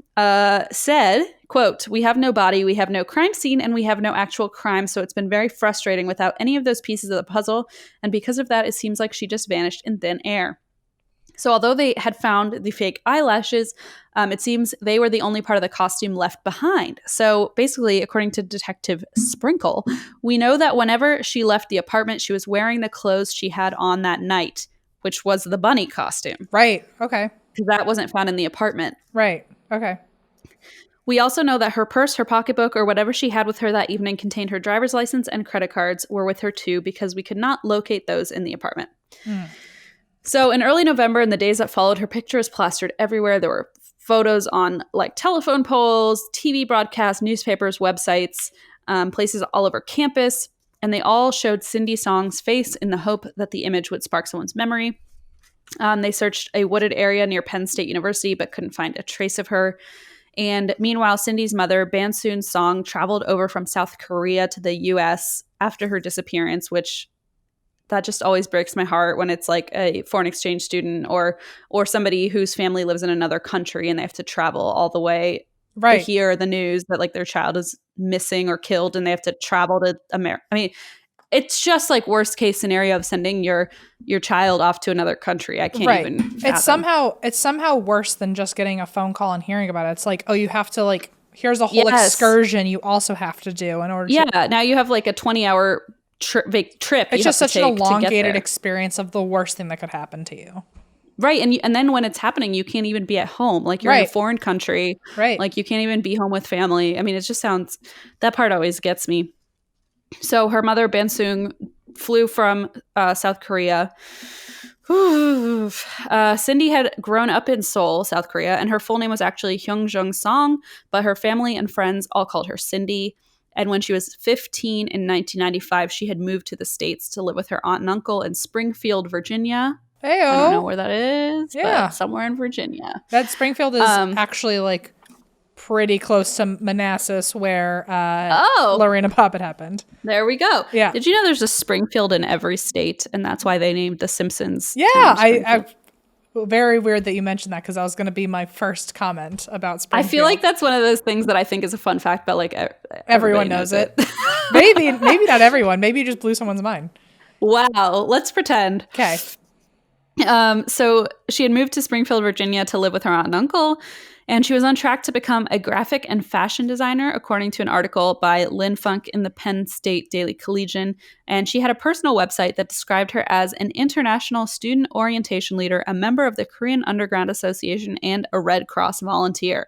said, quote, "We have no body, we have no crime scene, and we have no actual crime, so it's been very frustrating without any of those pieces of the puzzle, and because of that, it seems like she just vanished in thin air." So although they had found the fake eyelashes, it seems they were the only part of the costume left behind. So basically, according to Detective Sprinkle, we know that whenever she left the apartment, she was wearing the clothes she had on that night, which was the bunny costume. Right. Okay. Because that wasn't found in the apartment. Right. Okay. We also know that her purse, her pocketbook, or whatever she had with her that evening contained her driver's license and credit cards were with her too, because we could not locate those in the apartment. So in early November and the days that followed, her picture was plastered everywhere. There were photos on like telephone poles, TV broadcasts, newspapers, websites, places all over campus, and they all showed Cindy Song's face in the hope that the image would spark someone's memory. They searched a wooded area near Penn State University, but couldn't find a trace of her. And meanwhile, Cindy's mother, Bansoon Song, traveled over from South Korea to the U.S. after her disappearance, which that just always breaks my heart when it's like a foreign exchange student or somebody whose family lives in another country and they have to travel all the way to hear the news that like their child is missing or killed and they have to travel to America. I mean, it's just like worst case scenario of sending your child off to another country. I can't even fathom. It's somehow worse than just getting a phone call and hearing about it. It's like, oh, you have to like, here's a whole excursion you also have to do in order to. Now you have like a 20-hour trip. It's just such an elongated experience of the worst thing that could happen to you. Right. And then when it's happening, you can't even be at home. Like you're in a foreign country. Right. Like you can't even be home with family. I mean, it just sounds, that part always gets me. So her mother, Bansung, flew from South Korea. Cindy had grown up in Seoul, South Korea, and her full name was actually Hyungjung Song, but her family and friends all called her Cindy. And when she was 15 in 1995, she had moved to the States to live with her aunt and uncle in Springfield, Virginia. Heyo. I don't know where that is, but somewhere in Virginia. That Springfield is actually like pretty close to Manassas, where Lorena Bobbitt happened. There we go. Yeah. Did you know there's a Springfield in every state, and that's why they named The Simpsons? Yeah, I very weird that you mentioned that, because that was going to be my first comment about Springfield. I feel like that's one of those things that I think is a fun fact, but like everyone knows it. maybe not everyone. Maybe you just blew someone's mind. Wow. Let's pretend. Okay. So she had moved to Springfield, Virginia to live with her aunt and uncle, and she was on track to become a graphic and fashion designer, according to an article by Lynn Funk in the Penn State Daily Collegian. And she had a personal website that described her as an international student orientation leader, a member of the Korean Underground Association, and a Red Cross volunteer.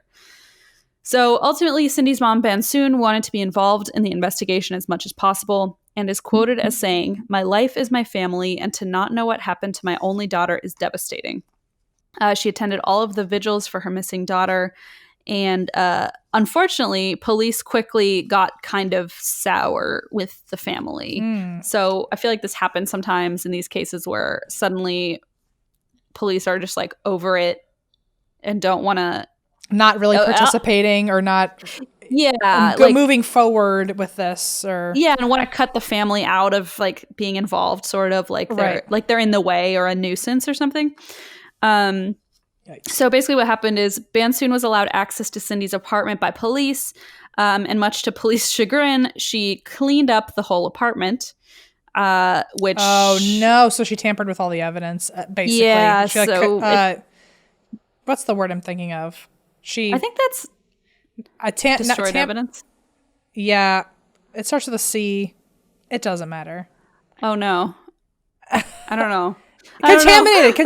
So ultimately, Cindy's mom, Bansoon, wanted to be involved in the investigation as much as possible, and is quoted as saying, "My life is my family, and to not know what happened to my only daughter is devastating." She attended all of the vigils for her missing daughter, and unfortunately, police quickly got kind of sour with the family. So I feel like this happens sometimes in these cases where suddenly police are just like over it and don't want to... Not really participating or not... Yeah, moving forward with this, or and want to cut the family out of like being involved, sort of like they're in the way or a nuisance or something. So basically, what happened is Bansoon was allowed access to Cindy's apartment by police, and much to police chagrin, she cleaned up the whole apartment. Which so she tampered with all the evidence, basically. Yeah, she, what's the word I'm thinking of? I think that's. Destroyed evidence? Yeah. It starts with a C. It doesn't matter. Oh, no. I don't know. Contaminated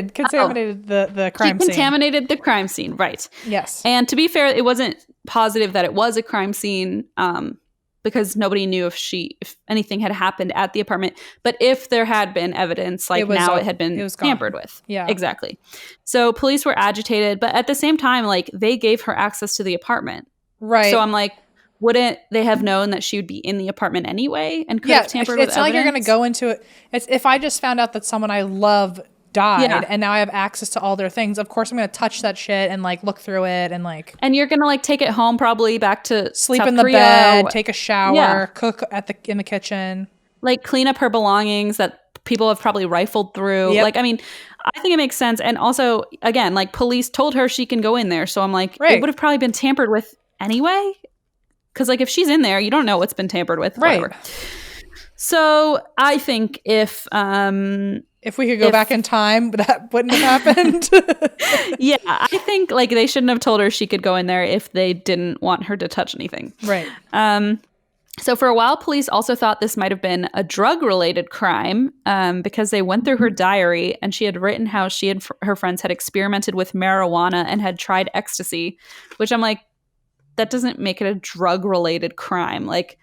the crime scene. Contaminated the crime scene, right. Yes. And to be fair, it wasn't positive that it was a crime scene because nobody knew if anything had happened at the apartment. But if there had been evidence, it had been tampered with. Yeah. Exactly. So police were agitated, but at the same time, like, they gave her access to the apartment. Right. So I'm like, wouldn't they have known that she would be in the apartment anyway and could have tampered with evidence? It's not like you're going to go into it. If I just found out that someone I love died and now I have access to all their things, of course I'm going to touch that shit and like look through it and like... And you're going to like take it home, probably back to sleep South in the Korea, bed, take a shower, cook in the kitchen. Like clean up her belongings that people have probably rifled through. Yep. Like, I mean, I think it makes sense. And also, again, like police told her she can go in there. So I'm like, it would have probably been tampered with anyway. Because like if she's in there, you don't know what's been tampered with. Right. Whatever. So I think if we could go back in time, that wouldn't have happened. Yeah, I think like they shouldn't have told her she could go in there if they didn't want her to touch anything. Right. So for a while, police also thought this might have been a drug-related crime because they went through her diary and she had written how she and her friends had experimented with marijuana and had tried ecstasy, which I'm like, that doesn't make it a drug-related crime. Like,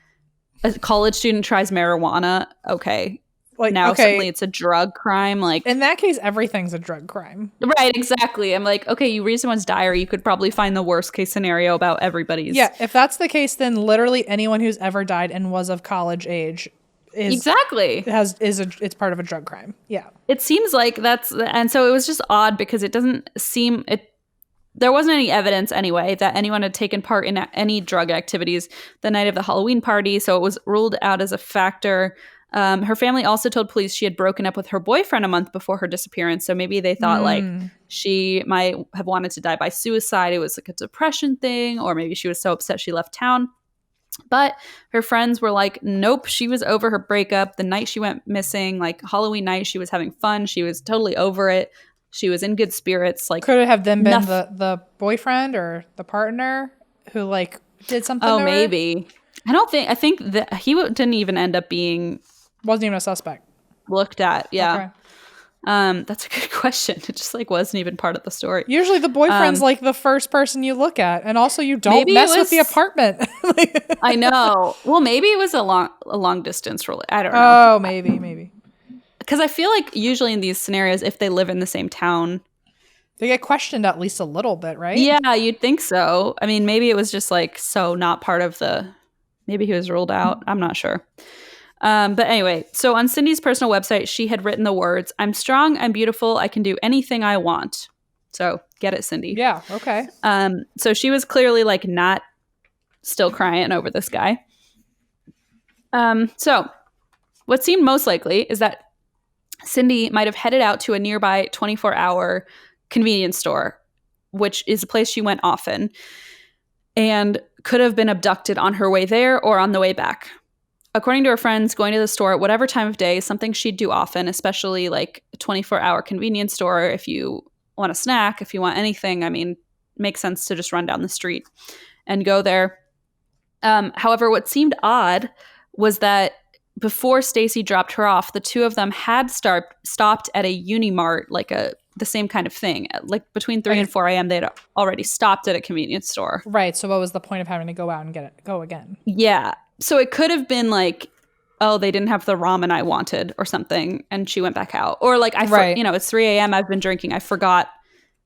a college student tries marijuana, okay. Like, now suddenly it's a drug crime. Like, in that case, everything's a drug crime. Right, exactly. I'm like, okay, you read someone's diary, you could probably find the worst case scenario about everybody's. Yeah, if that's the case, then literally anyone who's ever died and was of college age it's part of a drug crime. Yeah. It seems like and so it was just odd because it doesn't seem there wasn't any evidence anyway that anyone had taken part in any drug activities the night of the Halloween party, so it was ruled out as a factor. Her family also told police she had broken up with her boyfriend a month before her disappearance, so maybe they thought like she might have wanted to die by suicide. It was like a depression thing, or maybe she was so upset she left town. But her friends were like, nope, she was over her breakup. The night she went missing, like Halloween night, she was having fun. She was totally over it. She was in good spirits. Like, could it have then been the boyfriend or the partner who like did something? Oh, maybe. I think that he didn't even end up being. Wasn't even a suspect. Looked at, yeah. That's a good question. It just like wasn't even part of the story. Usually the boyfriend's like the first person you look at, and also you don't Maybe mess with the apartment. I know. Well, maybe it was a long distance relationship. I don't know. Oh, maybe. Because I feel like usually in these scenarios, if they live in the same town, they get questioned at least a little bit, right? Yeah, you'd think so. I mean, maybe it was just like so not part of the. Maybe he was ruled out. I'm not sure. But anyway, so on Cindy's personal website, she had written the words, "I'm strong, I'm beautiful, I can do anything I want." So get it, Cindy. Yeah, okay. So she was clearly like not still crying over this guy. So what seemed most likely is that Cindy might have headed out to a nearby 24-hour convenience store, which is a place she went often, and could have been abducted on her way there or on the way back. According to her friends, going to the store at whatever time of day is something she'd do often, especially like a 24-hour convenience store. If you want a snack, if you want anything, I mean, makes sense to just run down the street and go there. However, what seemed odd was that before Stacy dropped her off, the two of them had stopped at a Unimart, like the same kind of thing. Like between 3 and 4 a.m., they'd already stopped at a convenience store. Right. So what was the point of having to go out and go again? Yeah. So it could have been like, oh, they didn't have the ramen I wanted or something, and she went back out. Or like, it's 3 a.m., I've been drinking. I forgot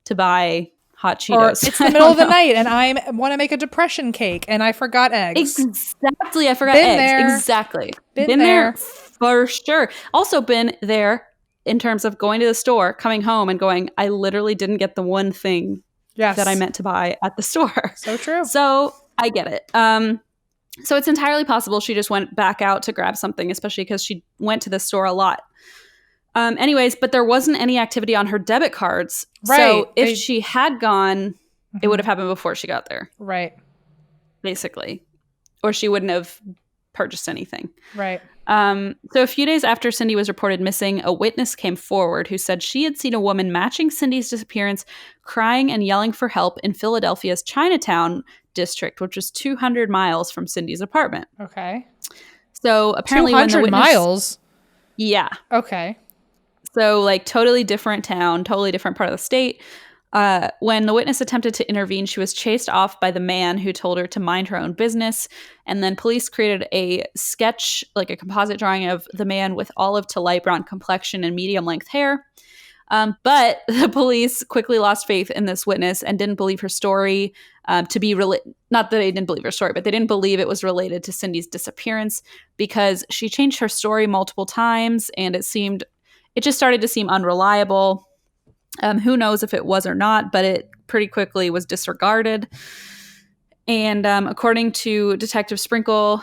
to buy hot Cheetos. Or it's the middle of the night, and I want to make a depression cake, and I forgot eggs. Exactly. I forgot eggs. There. Exactly. Been there for sure. Also been there in terms of going to the store, coming home, and going, I literally didn't get the one thing that I meant to buy at the store. So true. So I get it. So it's entirely possible she just went back out to grab something, especially because she went to the store a lot. Anyways, but there wasn't any activity on her debit cards. Right. So if she had gone, it would have happened before she got there. Right. Basically. Or she wouldn't have purchased anything. Right. So a few days after Cindy was reported missing, a witness came forward who said she had seen a woman matching Cindy's disappearance, crying and yelling for help in Philadelphia's Chinatown district, which was 200 miles from Cindy's apartment. Okay. So apparently 200 miles? Yeah. Okay. So like totally different town, totally different part of the state. When the witness attempted to intervene, she was chased off by the man who told her to mind her own business. And then police created a sketch, like a composite drawing of the man with olive to light brown complexion and medium length hair. But the police quickly lost faith in this witness and didn't believe her story to be not that they didn't believe her story, but they didn't believe it was related to Cindy's disappearance because she changed her story multiple times and it just started to seem unreliable. Who knows if it was or not, but it pretty quickly was disregarded. And according to Detective Sprinkle,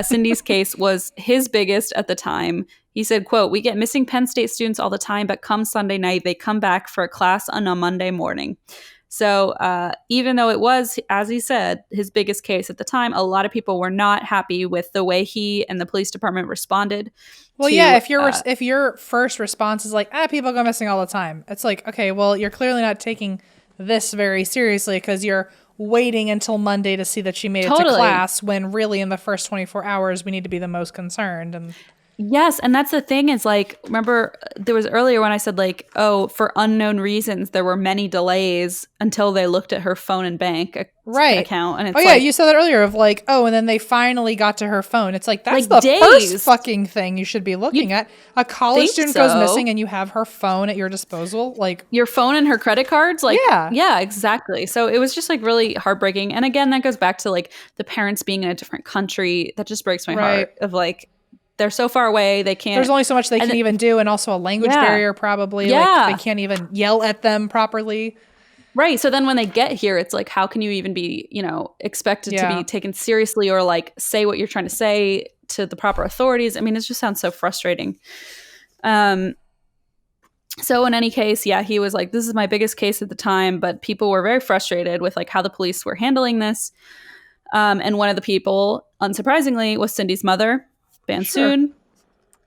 Cindy's case was his biggest at the time. He said, quote, "We get missing Penn State students all the time, but come Sunday night, they come back for a class on a Monday morning." So even though it was, as he said, his biggest case at the time, a lot of people were not happy with the way he and the police department responded. Well, yeah, if your first response is like, people go missing all the time, it's like, okay, well, you're clearly not taking this very seriously because you're waiting until Monday to see that she made it to class when really in the first 24 hours we need to be the most concerned. And yes, and that's the thing is like, remember there was earlier when I said like, oh, for unknown reasons, there were many delays until they looked at her phone and bank account. And it's you said that earlier of like, oh, and then they finally got to her phone. It's like, that's like the first fucking thing you should be looking at. A college student goes missing and you have her phone at your disposal. Like your phone and her credit cards. Like, yeah, exactly. So it was just like really heartbreaking. And again, that goes back to like the parents being in a different country. That just breaks my heart of like, they're so far away, they can't. There's only so much they can even do, and also a language barrier probably. Yeah. Like they can't even yell at them properly. Right. So then when they get here, it's like, how can you even be, expected to be taken seriously or like say what you're trying to say to the proper authorities? I mean, it just sounds so frustrating. So in any case, he was like, this is my biggest case at the time, but people were very frustrated with like how the police were handling this. And one of the people, unsurprisingly, was Cindy's mother, Bansoon. Sure.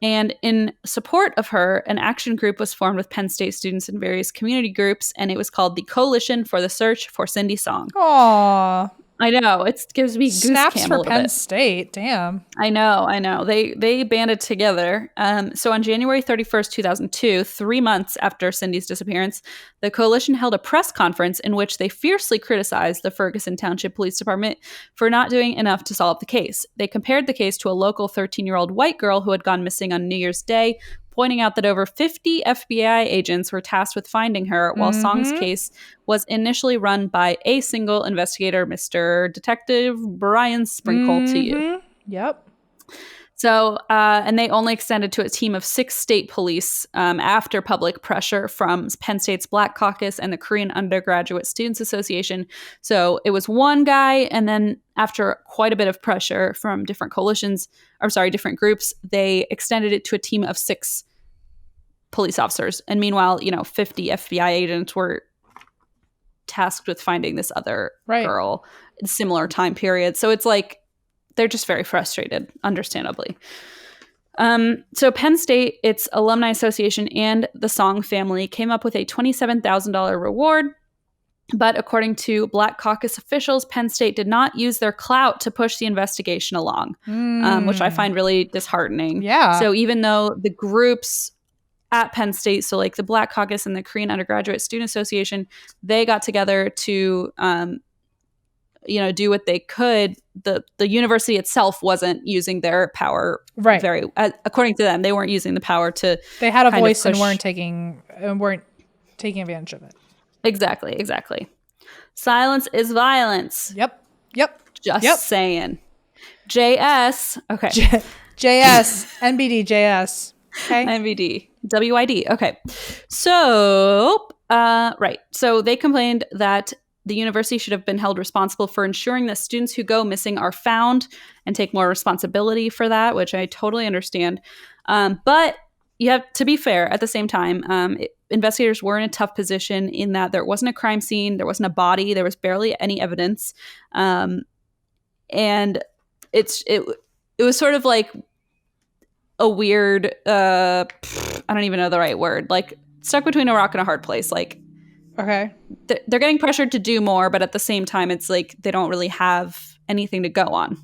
And in support of her, an action group was formed with Penn State students in various community groups, and it was called the Coalition for the Search for Cindy Song. Aww. I know. It gives me Snaps goose for camel a Penn bit. State. Damn. I know. They banded together. So on January 31st, 2002, 3 months after Cindy's disappearance, the coalition held a press conference in which they fiercely criticized the Ferguson Township Police Department for not doing enough to solve the case. They compared the case to a local 13-year-old white girl who had gone missing on New Year's Day, pointing out that over 50 FBI agents were tasked with finding her, while Song's case was initially run by a single investigator, Mr. Detective Brian Sprinkle, to you. Yep. So, and they only extended to a team of 6 state police after public pressure from Penn State's Black Caucus and the Korean Undergraduate Students Association. So it was one guy, and then after quite a bit of pressure from different different groups, they extended it to a team of 6 police officers. And meanwhile, 50 FBI agents were tasked with finding this other girl in similar time period. So it's like, they're just very frustrated, understandably. So Penn State, its alumni association, and the Song family came up with a $27,000 reward. But according to Black Caucus officials, Penn State did not use their clout to push the investigation along, which I find really disheartening. Yeah. So even though the groups at Penn State, so like the Black Caucus and the Korean Undergraduate Student Association, they got together to do what they could. The university itself wasn't using their power very, according to them, they weren't using the power to. They had a voice and weren't taking advantage of it. Exactly. Silence is violence. Yep. Just saying. JS. Okay. JS. NBD. JS. Okay. NBD. WID. Okay. So, right. So they complained that the university should have been held responsible for ensuring that students who go missing are found and take more responsibility for that, which I totally understand. But you have to be fair at the same time. Investigators were in a tough position in that there wasn't a crime scene, there wasn't a body, there was barely any evidence. And it was sort of like a weird, I don't even know the right word, like stuck between a rock and a hard place. Like, okay, they're getting pressured to do more, but at the same time, it's like they don't really have anything to go on,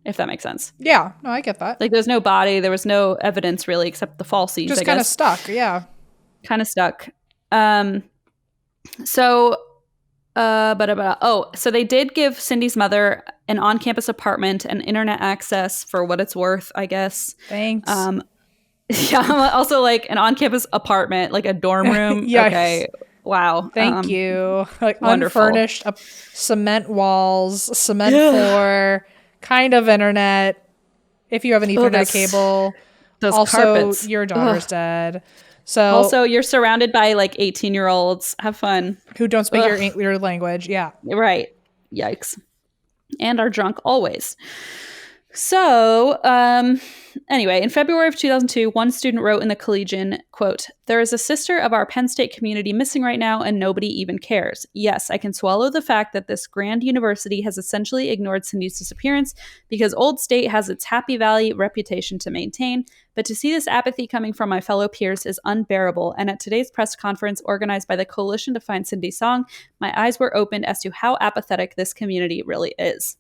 if that makes sense. Yeah, no, I get that. Like, there's no body, there was no evidence really, except the falsies. Just kind of stuck, yeah. Kind of stuck. So they did give Cindy's mother an on-campus apartment and internet access for what it's worth, I guess. Thanks. Yeah, also like an on-campus apartment, like a dorm room. Yes. Okay. Wow. Thank you. Like wonderful. Unfurnished, cement walls, cement floor, kind of internet. If you have an Ethernet cable. Those also, carpets. Your daughter's dead. So also, you're surrounded by like 18-year-olds. Have fun. Who don't speak your language. Yeah. Right. Yikes. And are drunk always. So, anyway, in February of 2002, one student wrote in the Collegian, quote, "There is a sister of our Penn State community missing right now, and nobody even cares. Yes, I can swallow the fact that this grand university has essentially ignored Cindy's disappearance because Old State has its Happy Valley reputation to maintain, but to see this apathy coming from my fellow peers is unbearable, and at today's press conference organized by the Coalition to Find Cindy Song, my eyes were opened as to how apathetic this community really is."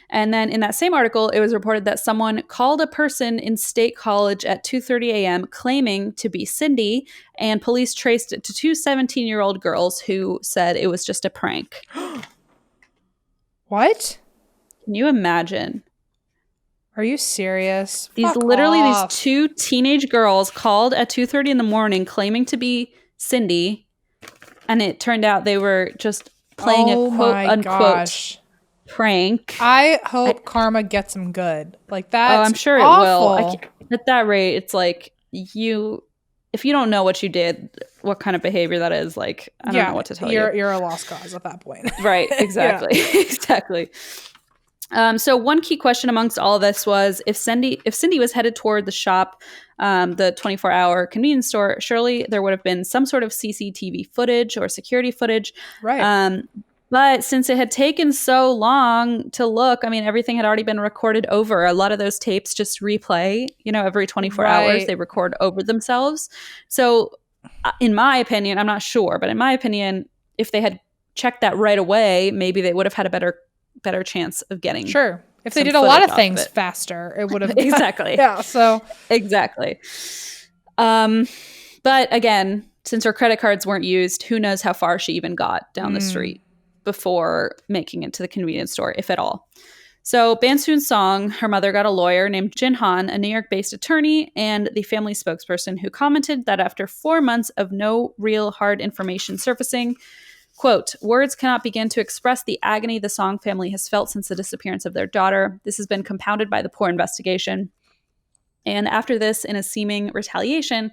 And then in that same article, it was reported that someone called a person in State College at 2:30 a.m. claiming to be Cindy, and police traced it to 2 17-year-old girls who said it was just a prank. What? Can you imagine? Are you serious? These 2 teenage girls called at 2:30 in the morning claiming to be Cindy, and it turned out they were just playing a quote-unquote prank. I hope karma gets them good. Like that. Oh, I'm sure awful. It will. At that rate, it's like if you don't know what you did, what kind of behavior that is, like I don't know what to tell you. You're a lost cause at that point. Right. Exactly. Exactly. So one key question amongst all of this was if Cindy was headed toward the shop, the 24-hour convenience store, surely there would have been some sort of CCTV footage or security footage. Right. But since it had taken so long to look, I mean, everything had already been recorded over. A lot of those tapes just replay, every 24 hours, they record over themselves. So in my opinion, I'm not sure, but in my opinion, if they had checked that right away, maybe they would have had a better chance of getting. Sure. If they did a lot of things faster, it would have. Exactly. Yeah. So. Exactly. But again, since her credit cards weren't used, who knows how far she even got down the street before making it to the convenience store, if at all. So Bansoon's song, her mother got a lawyer named Jin Han, a New York-based attorney, and the family spokesperson, who commented that after 4 months of no real hard information surfacing, quote, words cannot begin to express the agony the Song family has felt since the disappearance of their daughter. This has been compounded by the poor investigation. And after this, in a seeming retaliation,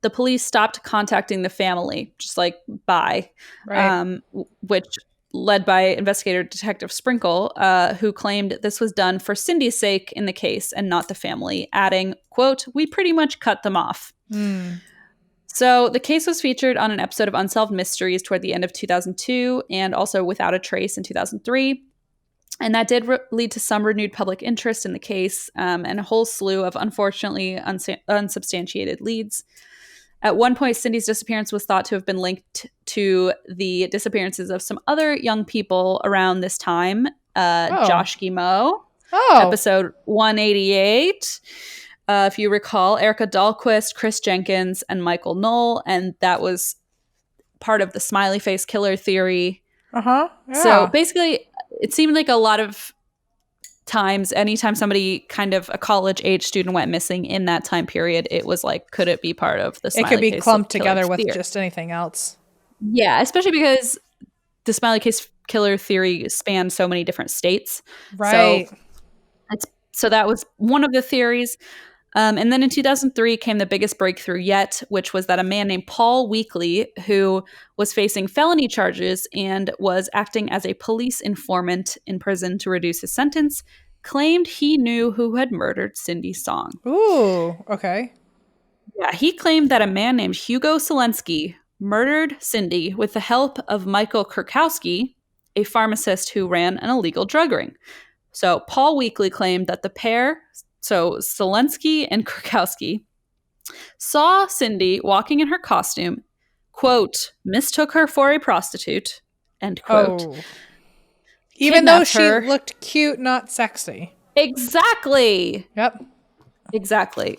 the police stopped contacting the family, just like bye, right. Which led by investigator Detective Sprinkle, who claimed this was done for Cindy's sake in the case and not the family, adding, quote, we pretty much cut them off. So the case was featured on an episode of Unsolved Mysteries toward the end of 2002 and also Without a Trace in 2003. And that did lead to some renewed public interest in the case and a whole slew of unfortunately unsubstantiated leads. At one point, Cindy's disappearance was thought to have been linked to the disappearances of some other young people around this time. Josh Guimau, episode 188. If you recall, Erica Dahlquist, Chris Jenkins, and Michael Knoll. And that was part of the smiley face killer theory. Yeah. So basically, it seemed like a lot of times, anytime somebody kind of a college age student went missing in that time period, it was like, could it be part of the smiley case? It could be clumped together with theory. Just anything else. Yeah, especially because the smiley case killer theory spanned so many different states. Right. So that was one of the theories. And then in 2003 came the biggest breakthrough yet, which was that a man named Paul Weekly, who was facing felony charges and was acting as a police informant in prison to reduce his sentence, claimed he knew who had murdered Cindy Song. Ooh, okay. Yeah, he claimed that a man named Hugo Selensky murdered Cindy with the help of Michael Kurkowski, a pharmacist who ran an illegal drug ring. So Paul Weekly claimed that the pair, so Selensky and Kurkowski, saw Cindy walking in her costume, quote, mistook her for a prostitute, end quote. Oh. Even though she looked cute, not sexy. Exactly. Yep. Exactly.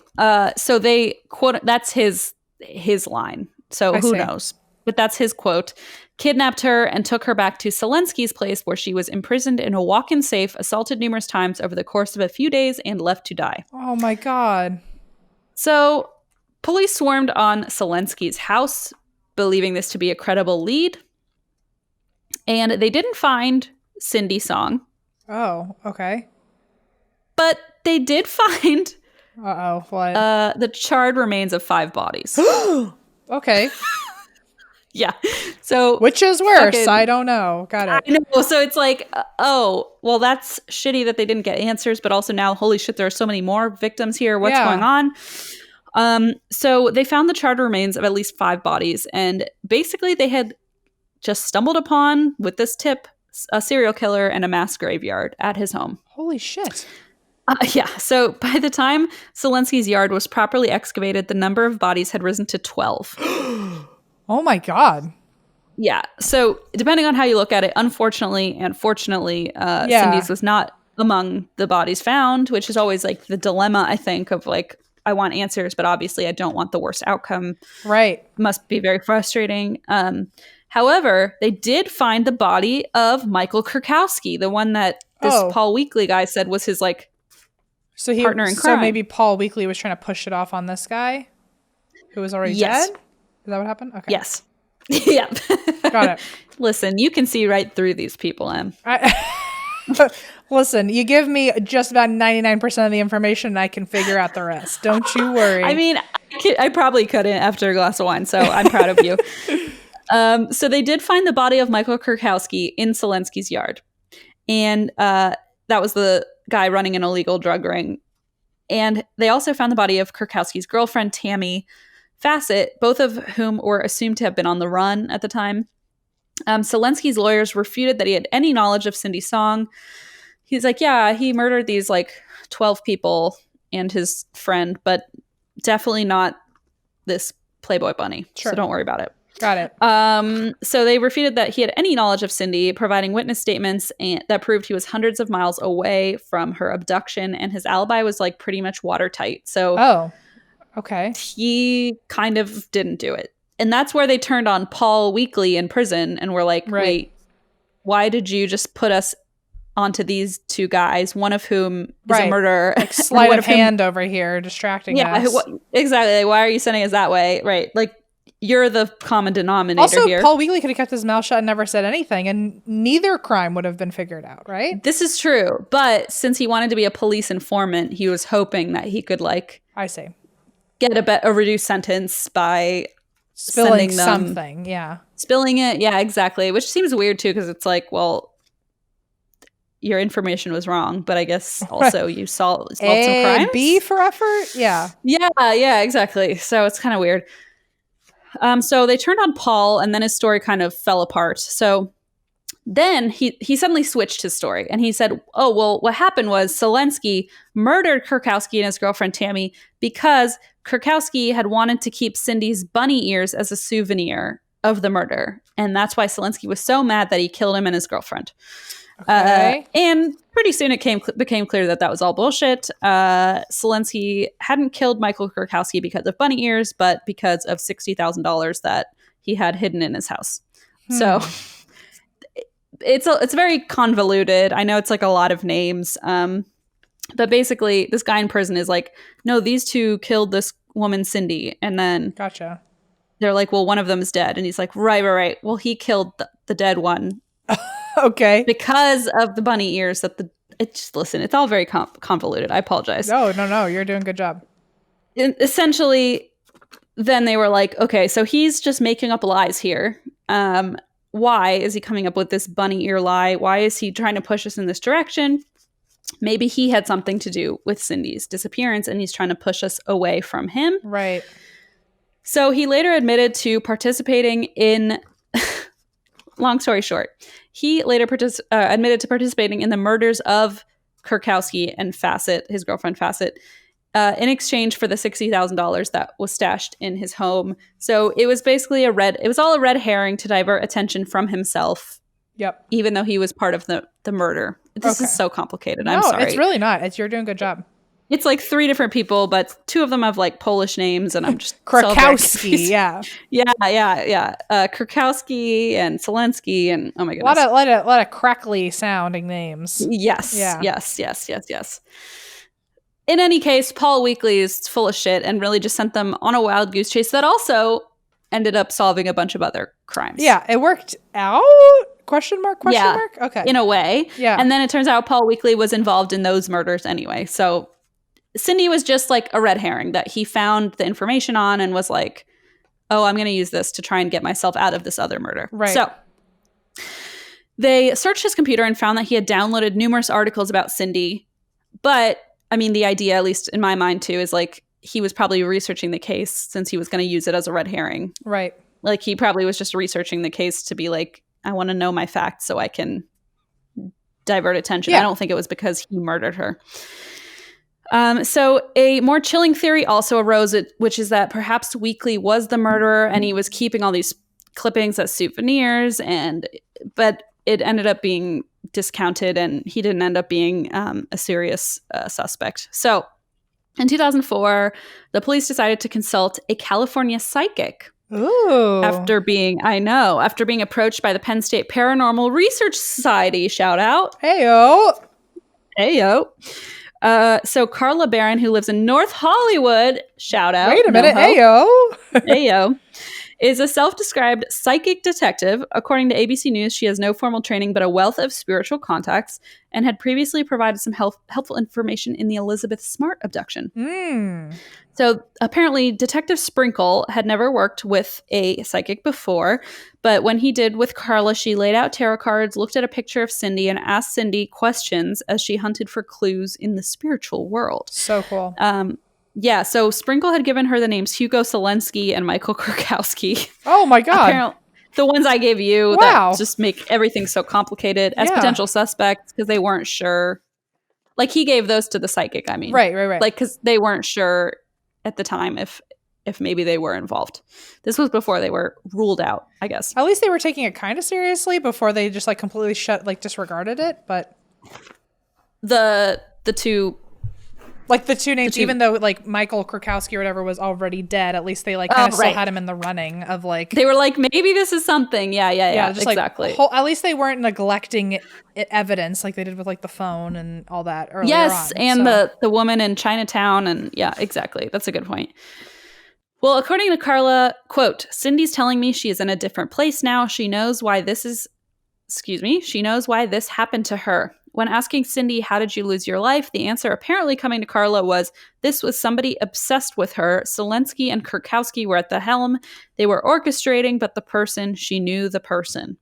So they quote, that's his line. So who knows? But that's his quote. Kidnapped her and took her back to Selensky's place, where she was imprisoned in a walk-in safe, assaulted numerous times over the course of a few days, and left to die. Oh my God. So police swarmed on Selensky's house, believing this to be a credible lead. And they didn't find Cindy Song. Oh, okay. But they did find what? The charred remains of 5 bodies. Okay. Yeah. So which is worse? I don't know. Got it. I know. So it's like, well, that's shitty that they didn't get answers, but also now, holy shit, there are so many more victims here. What's going on? So they found the charred remains of at least 5 bodies, and basically they had just stumbled upon, with this tip, a serial killer and a mass graveyard at his home. Holy shit. Yeah. So by the time Selensky's yard was properly excavated, the number of bodies had risen to 12. Oh my God. Yeah. So depending on how you look at it, unfortunately and fortunately, Cindy's was not among the bodies found, which is always like the dilemma, I think, of like, I want answers, but obviously I don't want the worst outcome. Right. Must be very frustrating. However, they did find the body of Michael Kurkowski, the one that this Paul Weekly guy said was his like partner in crime. So maybe Paul Weekly was trying to push it off on this guy who was already dead? Is that what happened? Okay. Yes. Yeah. Got it. Listen, you can see right through these people, Em. Listen, you give me just about 99% of the information and I can figure out the rest. Don't you worry. I mean, I probably couldn't after a glass of wine, so I'm proud of you. So they did find the body of Michael Kurkowski in Selensky's yard. And that was the guy running an illegal drug ring. And they also found the body of Kurkowski's girlfriend, Tammy Fassett, both of whom were assumed to have been on the run at the time. Selensky's lawyers refuted that he had any knowledge of Cindy Song. He's like, yeah, he murdered these like 12 people and his friend, but definitely not this Playboy bunny. Sure. So don't worry about it. Got it. So they refuted that he had any knowledge of Cindy, providing witness statements that proved he was hundreds of miles away from her abduction, and his alibi was like pretty much watertight. So okay. he kind of didn't do it. And that's where they turned on Paul Weekly in prison and were like, wait, why did you just put us onto these two guys, one of whom is a murderer? Like sleight of hand over here, distracting us. Exactly. Like, why are you sending us that way? Right. Like, you're the common denominator here. Also, Paul Weekly could have kept his mouth shut and never said anything, and neither crime would have been figured out, right? This is true. But since he wanted to be a police informant, he was hoping that he could, like... I see. Get a reduced sentence by... Spilling something, yeah. Spilling it, yeah, exactly. Which seems weird, too, because it's like, well, your information was wrong, but I guess also you solved some crimes. B for effort? Yeah. Yeah, exactly. So it's kind of weird. So they turned on Paul, and then his story kind of fell apart. So then he suddenly switched his story, and he said, oh, well, what happened was Selensky murdered Kurkowski and his girlfriend Tammy because Kurkowski had wanted to keep Cindy's bunny ears as a souvenir of the murder. And that's why Selensky was so mad that he killed him and his girlfriend. Okay. And pretty soon it became clear that was all bullshit. Selensky hadn't killed Michael Kurkowski because of bunny ears, but because of $60,000 that he had hidden in his house. So it's very convoluted. I know it's like a lot of names. But basically, this guy in prison is like, no, these two killed this woman, Cindy. And then gotcha. They're like, well, one of them is dead. And he's like, right. Well, he killed the dead one. Okay. Because of the bunny ears listen, it's all very convoluted. I apologize. No. You're doing a good job. Essentially, then they were like, okay, so he's just making up lies here. Why is he coming up with this bunny ear lie? Why is he trying to push us in this direction? Maybe he had something to do with Cindy's disappearance and he's trying to push us away from him. Right. So he later admitted to participating in, long story short, he later admitted to participating in the murders of Kurkowski and Fassett, his girlfriend Fassett, in exchange for the $60,000 that was stashed in his home. So it was basically it was all a red herring to divert attention from himself. Yep. Even though he was part of the murder. This is so complicated. I'm sorry. No, it's really not. You're doing a good job. It's like 3 different people, but 2 of them have like Polish names, and I'm just Kurkowski, yeah. Kurkowski and Selensky, and oh my goodness. A lot of crackly sounding names. Yes. In any case, Paul Weekly is full of shit and really just sent them on a wild goose chase that also ended up solving a bunch of other crimes. Yeah, it worked out? Question mark? Okay. In a way. Yeah. And then it turns out Paul Weekly was involved in those murders anyway. So Cindy was just like a red herring that he found the information on and was like, oh, I'm going to use this to try and get myself out of this other murder. Right. So they searched his computer and found that he had downloaded numerous articles about Cindy. But, I mean, the idea, at least in my mind too, is like he was probably researching the case since he was going to use it as a red herring. Right. Like he probably was just researching the case to be like, I want to know my facts so I can divert attention. Yeah. I don't think it was because he murdered her. So a more chilling theory also arose, which is that perhaps Weekly was the murderer and he was keeping all these clippings as souvenirs, but it ended up being discounted and he didn't end up being a serious suspect. So in 2004, the police decided to consult a California psychic. Ooh. After being approached by the Penn State Paranormal Research Society. Shout out. Heyo. So Carla Barron, who lives in North Hollywood, shout out. Wait a minute. Heyo. Is a self-described psychic detective. According to ABC News, she has no formal training, but a wealth of spiritual contacts, and had previously provided some helpful information in the Elizabeth Smart abduction. So apparently Detective Sprinkle had never worked with a psychic before, but when he did with Carla, she laid out tarot cards, looked at a picture of Cindy, and asked Cindy questions as she hunted for clues in the spiritual world. So cool. Yeah, so Sprinkle had given her the names Hugo Selensky and Michael Kurkowski. Oh my God. Apparently, the ones I gave you that just make everything so complicated as potential suspects because they weren't sure. Like he gave those to the psychic, I mean. Right. Like because they weren't sure at the time if if maybe they were involved. This was before they were ruled out, I guess. At least they were taking it kind of seriously before they just like completely disregarded it. But the two names, even though like Michael Krakowski or whatever was already dead, at least they like kind of still had him in the running of like, they were like, maybe this is something. Yeah, just exactly. At least they weren't neglecting evidence like they did with like the phone and all that earlier on. And the woman in Chinatown, and yeah, exactly. That's a good point. Well, according to Carla, quote, Cindy's telling me she is in a different place now. She knows why this happened to her. When asking Cindy, how did you lose your life? The answer apparently coming to Carla was, this was somebody obsessed with her. Selensky and Kurkowski were at the helm. They were orchestrating, but she knew the person.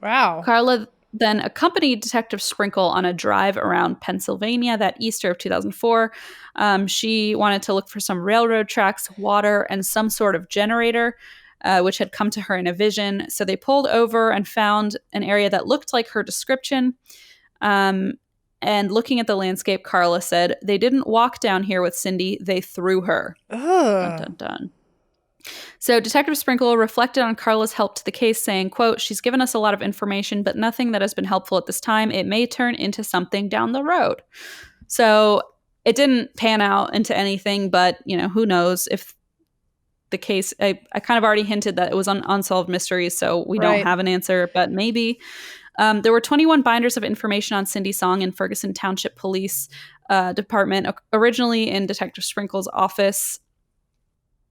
Wow. Carla then accompanied Detective Sprinkle on a drive around Pennsylvania that Easter of 2004. She wanted to look for some railroad tracks, water, and some sort of generator, which had come to her in a vision. So they pulled over and found an area that looked like her description. And looking at the landscape, Carla said, they didn't walk down here with Cindy, they threw her. Dun, dun, dun. So Detective Sprinkle reflected on Carla's help to the case, saying, quote, she's given us a lot of information, but nothing that has been helpful at this time. It may turn into something down the road. So it didn't pan out into anything, but, who knows if the case, I kind of already hinted that it was unsolved mysteries, so we don't have an answer, but maybe. There were 21 binders of information on Cindy Song in Ferguson Township Police Department, originally in Detective Sprinkle's office.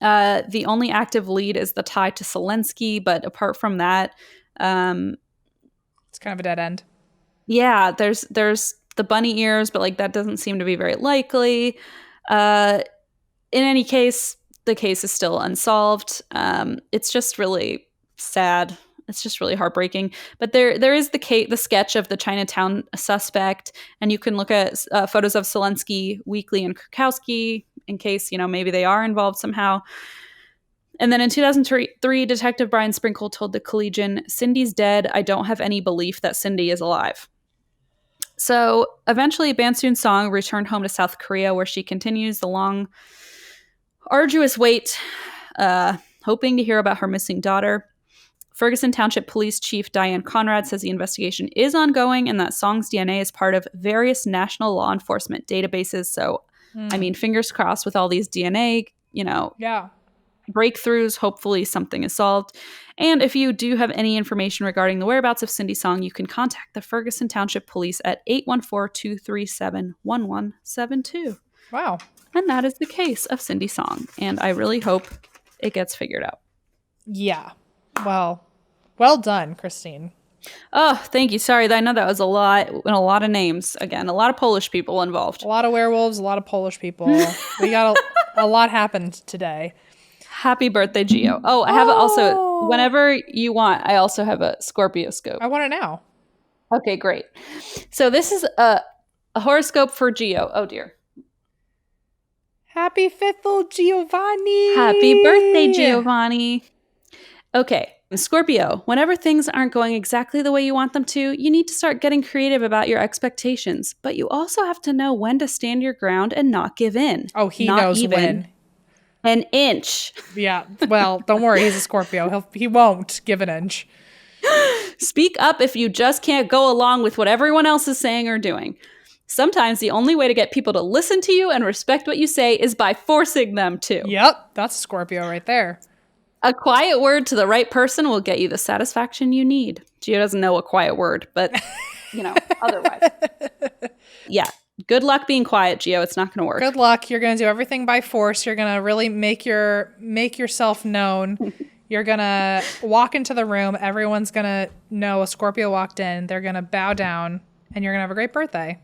The only active lead is the tie to Selensky, but apart from that, it's kind of a dead end. Yeah, there's the bunny ears, but like that doesn't seem to be very likely. In any case, the case is still unsolved. It's just really sad. It's just really heartbreaking. But there is the sketch of the Chinatown suspect, and you can look at photos of Selensky, Weekly, and Kurkowski in case, maybe they are involved somehow. And then in 2003, Detective Brian Sprinkle told the Collegian, Cindy's dead. I don't have any belief that Cindy is alive. So eventually, Bansoon Song returned home to South Korea, where she continues the long, arduous wait, hoping to hear about her missing daughter. Ferguson Township Police Chief Diane Conrad says the investigation is ongoing and that Song's DNA is part of various national law enforcement databases. So, fingers crossed with all these DNA, breakthroughs, hopefully something is solved. And if you do have any information regarding the whereabouts of Cindy Song, you can contact the Ferguson Township Police at 814-237-1172. Wow. And that is the case of Cindy Song. And I really hope it gets figured out. Yeah. Well done, Christine. Oh, thank you. Sorry, I know that was a lot and a lot of names. Again, a lot of Polish people involved. A lot of werewolves, a lot of Polish people. We got a lot happened today. Happy birthday, Gio. Oh, I have also, whenever you want, I also have a Scorpio scope. I want it now. Okay, great. So this is a horoscope for Gio. Oh, dear. Happy Fifthel, Giovanni. Happy birthday, Giovanni. Okay, Scorpio, whenever things aren't going exactly the way you want them to, you need to start getting creative about your expectations. But you also have to know when to stand your ground and not give in. Oh, he knows when. An inch. Yeah, well, don't worry, he's a Scorpio. He won't give an inch. Speak up if you just can't go along with what everyone else is saying or doing. Sometimes the only way to get people to listen to you and respect what you say is by forcing them to. Yep, that's a Scorpio right there. A quiet word to the right person will get you the satisfaction you need. Gio doesn't know a quiet word, but, otherwise. Yeah. Good luck being quiet, Gio. It's not going to work. Good luck. You're going to do everything by force. You're going to really make yourself known. You're going to walk into the room. Everyone's going to know a Scorpio walked in. They're going to bow down, and you're going to have a great birthday.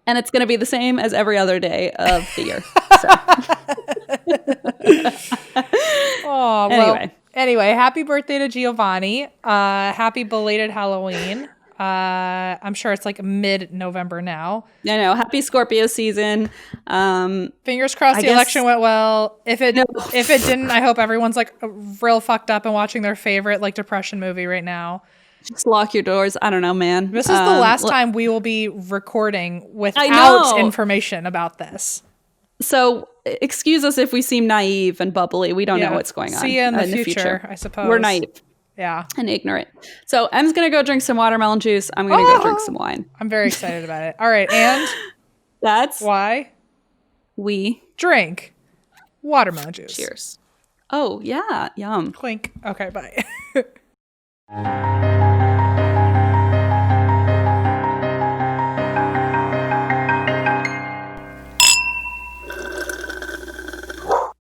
And it's going to be the same as every other day of the year. Anyway, happy birthday to Giovanni. Happy belated Halloween. I'm sure it's like mid-November now. I know. Happy Scorpio season. Fingers crossed the election went well. If it didn't, I hope everyone's like real fucked up and watching their favorite like depression movie right now. Just lock your doors. I don't know, man. This is the last time we will be recording without information about this. So excuse us if we seem naive and bubbly. We don't know what's going on. See you in the future, I suppose. We're naive. Yeah. And ignorant. So Em's going to go drink some watermelon juice. I'm going to go drink some wine. I'm very excited about it. All right. And that's why we drink watermelon juice. Cheers. Oh, yeah. Yum. Clink. Okay, bye.